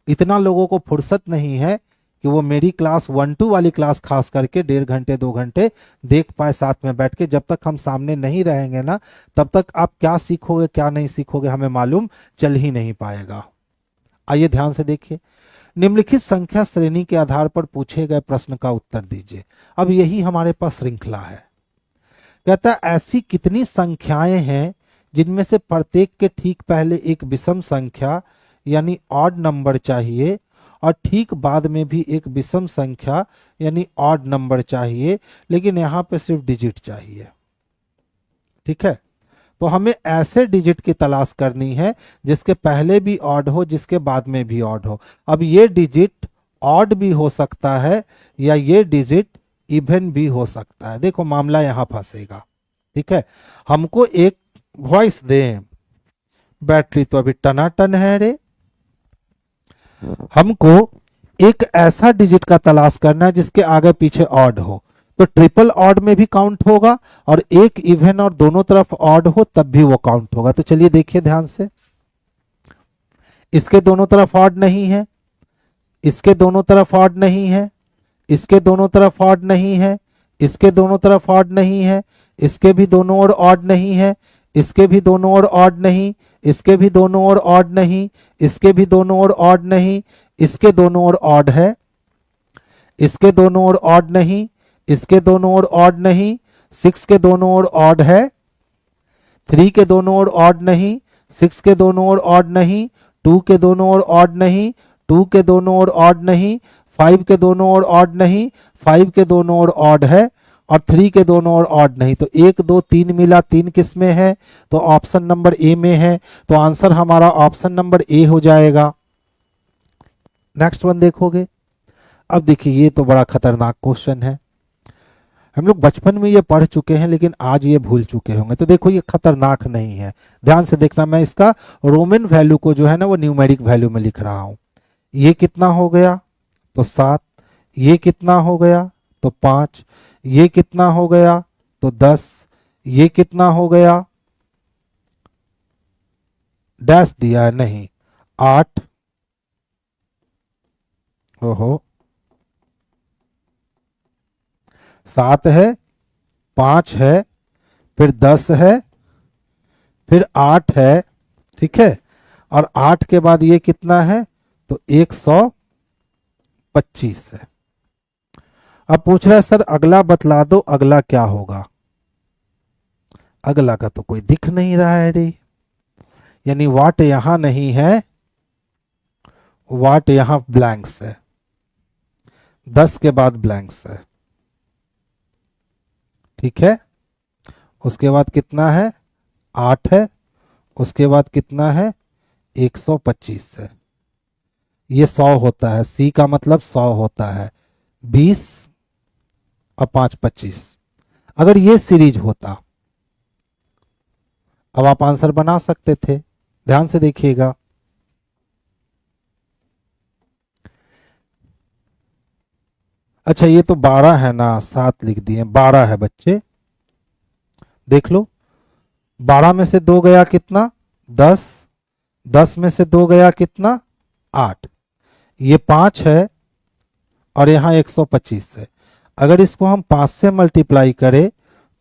A: इतना लोगों को फुर्सत नहीं है कि वो मेरी क्लास 1-2 वाली क्लास खास करके 1.5 घंटे 2 घंटे देख पाए साथ में बैठ के। जब तक हम सामने नहीं रहेंगे ना, तब तक आप क्या सीखोगे क्या नहीं सीखोगे हमें मालूम चल ही नहीं पाएगा। आइए ध्यान से देखिए, निम्नलिखित संख्या श्रेणी के आधार पर पूछे गए प्रश्न का उत्तर दीजिए। अब यही हमारे पास श्रृंखला है। कहता है ऐसी कितनी संख्याएं हैं जिनमें से प्रत्येक के ठीक पहले एक विषम संख्या यानी ऑड नंबर चाहिए और ठीक बाद में भी एक विषम संख्या यानी ऑड नंबर चाहिए, लेकिन यहां पे सिर्फ डिजिट चाहिए। ठीक है, तो हमें ऐसे डिजिट की तलाश करनी है जिसके पहले भी ऑड हो, जिसके बाद में भी ऑड हो। अब ये डिजिट ऑड भी हो सकता है या ये डिजिट इवन भी हो सकता है। देखो मामला यहां फंसेगा। ठीक है, हमको एक वॉइस दें, बैटरी तो अभी टनाटन है रे। हमको एक ऐसा डिजिट का तलाश करना है जिसके आगे पीछे ऑड हो, तो ट्रिपल ऑड में भी काउंट होगा और एक इवन और दोनों तरफ ऑड हो तब भी वो काउंट होगा। तो चलिए देखिए ध्यान से, इसके दोनों तरफ ऑड नहीं है, इसके दोनों तरफ ऑड नहीं है, इसके दोनों तरफ ऑड नहीं है, इसके दोनों तरफ ऑड नहीं है, इसके भी दोनों ओर ऑड नहीं है, इसके भी दोनों ओर ऑड नहीं, इसके भी दोनों ओर ऑड नहीं, इसके भी दोनों ओर ऑड नहीं, इसके दोनों ओर ऑड है, इसके दोनों ओर ऑड नहीं, इसके दोनों ओर ऑड नहीं, 6 के दोनों ओर ऑड है, 3 के दोनों ओर ऑड नहीं, 6 के दोनों ओर ऑड नहीं, 2 के दोनों ओर ऑड नहीं, 2 के दोनों ओर ऑड नहीं, 5 के दोनों ओर ऑड नहीं, 5 के दोनों ओर ऑड है और 3 के दोनों ओर ऑड नहीं। तो 1 2 3 मिला 3 किस में है, तो ऑप्शन नंबर ए में है। तो आंसर हमारा ऑप्शन नंबर ए हो जाएगा। नेक्स्ट वन देखोगे। अब देखिए ये तो बड़ा खतरनाक क्वेश्चन है, हम लोग बचपन में ये पढ़ चुके हैं लेकिन आज ये भूल चुके होंगे। तो देखो ये खतरनाक नहीं है, ध्यान से देखना। मैं इसका रोमन वैल्यू को जो है ना वो न्यूमेरिक वैल्यू में लिख रहा हूं। ये कितना हो गया, तो 7। ये कितना हो गया, तो 5। ये कितना हो गया, तो 10। ये कितना हो गया, डैश दिया है नहीं, 8। ओहो, 7 है, 5 है, फिर 10 है, फिर 8 है। ठीक है, और 8 के बाद ये कितना है, तो 125 है। अब पूछ रहा है सर अगला बतला दो, अगला क्या होगा। अगला का तो कोई दिख नहीं रहा है रे, यानी वाट यहां नहीं है, वाट यहां ब्लैंक्स है, 10 के बाद ब्लैंक्स है। ठीक है, उसके बाद कितना है, 8 है, उसके बाद कितना है, 125 है। ये 100 होता है, सी का मतलब 100 होता है, 20 और 5 25। अगर ये सीरीज होता अब आप आंसर बना सकते थे। ध्यान से देखिएगा, अच्छा ये तो 12 है ना, 7 लिख दिए, 12 है बच्चे। देख लो, 12 में से 2 गया कितना, 10। 10 में से 2 गया कितना, 8। ये 5 है और यहां 125 है। अगर इसको हम 5 से मल्टीप्लाई करें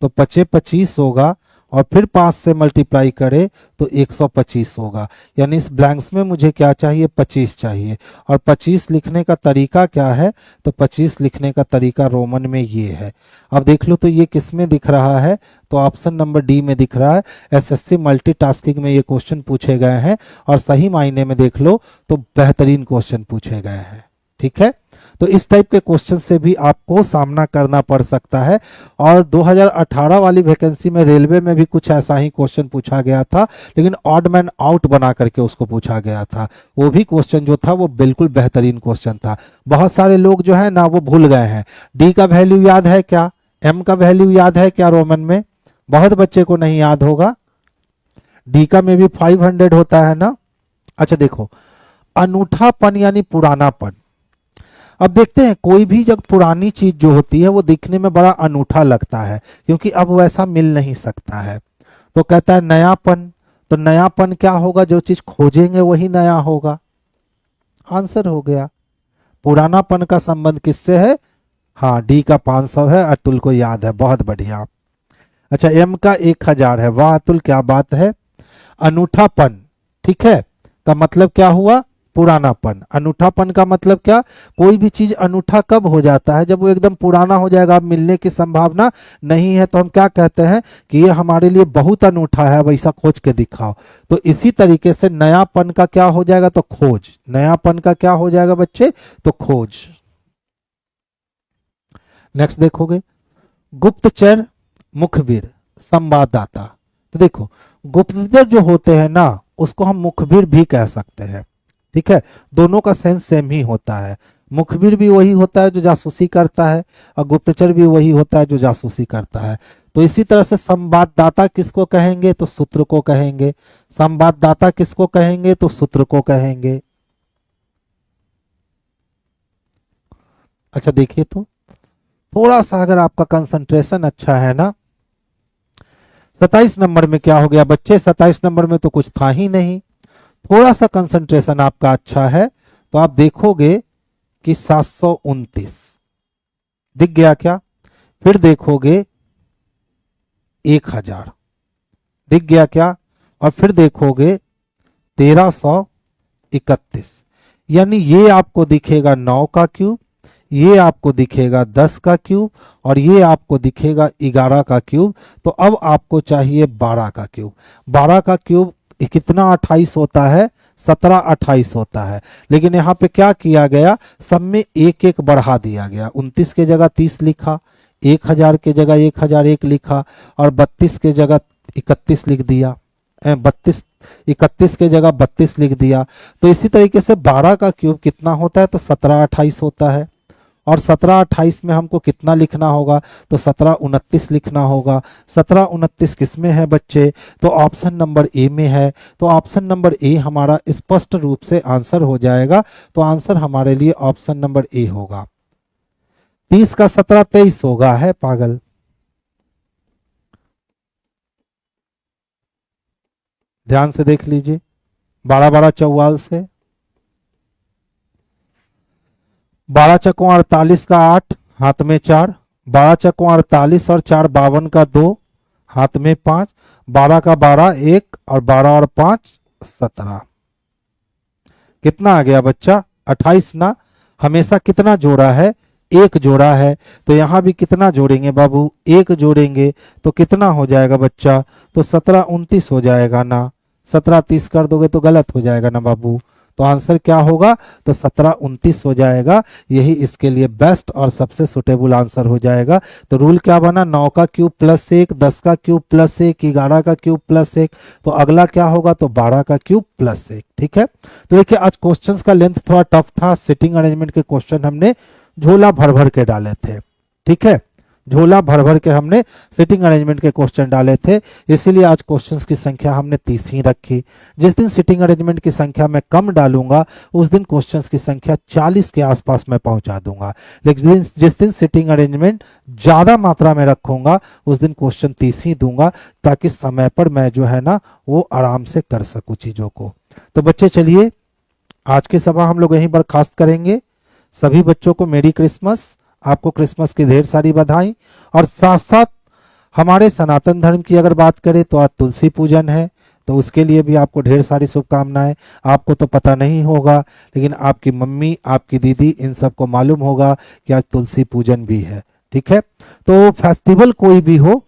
A: तो 25 25 होगा, और फिर 5 से मल्टीप्लाई करें तो 125 होगा। यानी इस ब्लैंक्स में मुझे क्या चाहिए, 25 चाहिए। और 25 लिखने का तरीका क्या है, तो 25 लिखने का तरीका रोमन में ये है। अब देख लो तो ये किस में दिख रहा है, तो ऑप्शन नंबर डी में दिख रहा है। एसएससी मल्टीटास्किंग में ये क्वेश्चन पूछे गए हैं और सही मायने में देख लो तो बेहतरीन क्वेश्चन पूछे गए हैं। ठीक है, तो इस टाइप के क्वेश्चन से भी आपको सामना करना पड़ सकता है। और 2018 वाली वैकेंसी में रेलवे में भी कुछ ऐसा ही क्वेश्चन पूछा गया था, लेकिन ऑड मैन आउट बना करके उसको पूछा गया था। वो भी क्वेश्चन जो था वो बिल्कुल बेहतरीन क्वेश्चन था। बहुत सारे लोग जो है ना वो भूल गए हैं। डी का वैल्यू याद है क्या, एम का वैल्यू याद है क्या रोमन में, बहुत बच्चे को नहीं याद होगा। डी का में भी 500 होता है ना। अच्छा देखो, अनूठापन यानी पुरानापन। अब देखते हैं, कोई भी जब पुरानी चीज जो होती है वो दिखने में बड़ा अनूठा लगता है, क्योंकि अब वैसा मिल नहीं सकता है। तो कहता है नयापन, तो नयापन क्या होगा, जो चीज खोजेंगे वही नया होगा। आंसर हो गया। पुरानापन का संबंध किससे है? हाँ, डी का 500 है, अतुल को याद है, बहुत बढ़िया। अच्छा, एम का 1000 है, वाह अतुल क्या बात है। अनूठापन, ठीक है, का मतलब क्या हुआ? पुरानापन। अनूठापन का मतलब क्या? कोई भी चीज अनूठा कब हो जाता है? जब वो एकदम पुराना हो जाएगा, अब मिलने की संभावना नहीं है, तो हम क्या कहते हैं कि ये हमारे लिए बहुत अनूठा है, वैसा खोज के दिखाओ। तो इसी तरीके से नयापन का क्या हो जाएगा? तो खोज। नयापन का क्या हो जाएगा बच्चे? तो खोज। नेक्स्ट देखोगे, गुप्तचर, मुखबिर, संवाददाता। तो देखो, गुप्तचर जो होते हैं ना, उसको हम मुखबिर भी कह सकते हैं, ठीक है, दोनों का सेंस सेम ही होता है। मुखबिर भी वही होता है जो जासूसी करता है, और गुप्तचर भी वही होता है जो जासूसी करता है। तो इसी तरह से संवाददाता किसको कहेंगे? तो सूत्र को कहेंगे। संवाददाता किसको कहेंगे? तो सूत्र को कहेंगे। अच्छा देखिए, तो थोड़ा सा अगर आपका कंसंट्रेशन अच्छा है ना, 27 नंबर में क्या हो गया बच्चे? 27 नंबर में तो कुछ था ही नहीं। थोड़ा सा कंसंट्रेशन आपका अच्छा है तो आप देखोगे कि 729 दिख गया क्या? फिर देखोगे 1000 दिख गया क्या? और फिर देखोगे 1331, यानी ये आपको दिखेगा 9 का क्यूब, ये आपको दिखेगा 10 का क्यूब, और ये आपको दिखेगा 11 का क्यूब। तो अब आपको चाहिए 12 का क्यूब। 12 का क्यूब कितना 28 होता है? 17 28 होता है। लेकिन यहाँ पे क्या किया गया? सब में एक एक बढ़ा दिया गया। 29 के जगह 30 लिखा, 1000 के जगह 1001 लिखा, और 32 के जगह 31 लिख दिया, 31 के जगह 32 लिख दिया। तो इसी तरीके से 12 का क्यूब कितना होता है? तो 17 28 होता है। और 17 28 में हमको कितना लिखना होगा? तो 17 29 लिखना होगा। 17 29 किस में है बच्चे? तो ऑप्शन नंबर ए में है। तो ऑप्शन नंबर ए हमारा स्पष्ट रूप से आंसर हो जाएगा। तो आंसर हमारे लिए ऑप्शन नंबर ए होगा। 30 का 17 23 होगा, है पागल। ध्यान से देख लीजिए, 12 12 44 से 12 चक्कों 48 का 8, हाथ में 4, 12 चक्कों 48 और 4 52 का 2, हाथ में 5, 12 का 12 1, और 12 और 5 17। कितना आ गया बच्चा? 28 ना। हमेशा कितना जोड़ा है? एक जोड़ा है। तो यहां भी कितना जोड़ेंगे बाबू? एक जोड़ेंगे। तो कितना हो जाएगा बच्चा? तो 17 29 हो जाएगा ना। 17 30 कर दोगे तो गलत हो जाएगा ना बाबू। तो आंसर क्या होगा? तो 17 29 हो जाएगा। यही इसके लिए बेस्ट और सबसे सुटेबल आंसर हो जाएगा। तो रूल क्या बना? 9 का क्यूब प्लस 1, 10 का क्यूब प्लस 1, 11 का क्यूब प्लस 1। तो अगला क्या होगा? तो 12 का क्यूब प्लस 1। ठीक है, तो देखिए आज क्वेश्चंस का लेंथ थोड़ा टफ था। सिटिंग अरेंजमेंट के क्वेश्चन हमने झोला भर भर के डाले थे। ठीक है, झोला भर भर के हमने सिटिंग अरेंजमेंट के क्वेश्चन डाले थे, इसीलिए आज क्वेश्चंस की संख्या हमने 30 ही रखी। जिस दिन सिटिंग अरेंजमेंट की संख्या मैं कम डालूंगा उस दिन क्वेश्चंस की संख्या 40 के आसपास मैं पहुंचा दूंगा। लेकिन जिस दिन सिटिंग अरेंजमेंट ज्यादा मात्रा में रखूंगा उस दिन क्वेश्चन 30 ही दूंगा, ताकि समय पर मैं जो है ना वो आराम से कर सकूं चीजों को। तो बच्चे चलिए आज की सभा हम लोग यहीं बर्खास्त करेंगे। सभी बच्चों को मेरी क्रिसमस, आपको क्रिसमस की ढेर सारी बधाई। और साथ साथ हमारे सनातन धर्म की अगर बात करें तो आज तुलसी पूजन है, तो उसके लिए भी आपको ढेर सारी शुभकामनाएं। आपको तो पता नहीं होगा लेकिन आपकी मम्मी, आपकी दीदी, इन सबको मालूम होगा कि आज तुलसी पूजन भी है। ठीक है, तो फेस्टिवल कोई भी हो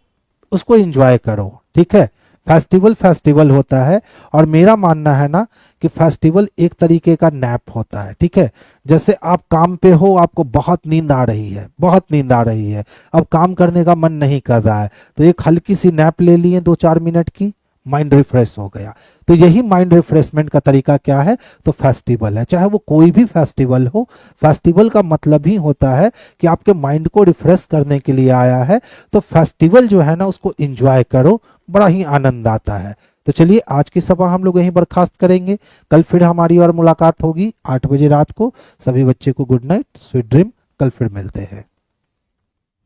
A: उसको एंजॉय करो। ठीक है, फेस्टिवल फेस्टिवल होता है, और मेरा मानना है ना कि फेस्टिवल एक तरीके का नैप होता है। ठीक है, जैसे आप काम पे हो, आपको बहुत नींद आ रही है, बहुत नींद आ रही है, अब काम करने का मन नहीं कर रहा है, तो एक हल्की सी नैप ले लिए 2-4 मिनट की, माइंड रिफ्रेश हो गया। तो यही माइंड रिफ्रेशमेंट का तरीका क्या है? तो फेस्टिवल है। चाहे वो कोई भी फेस्टिवल हो, फेस्टिवल का मतलब ही होता है कि आपके माइंड को रिफ्रेश करने के लिए आया है। तो फेस्टिवल जो है ना उसको एंजॉय करो, बड़ा ही आनंद आता है। तो चलिए आज की सभा हम लोग यहीं बर्खास्त करेंगे। कल फिर हमारी और मुलाकात होगी 8 बजे रात को। सभी बच्चे को गुड नाइट, स्वीट ड्रीम। कल फिर मिलते हैं।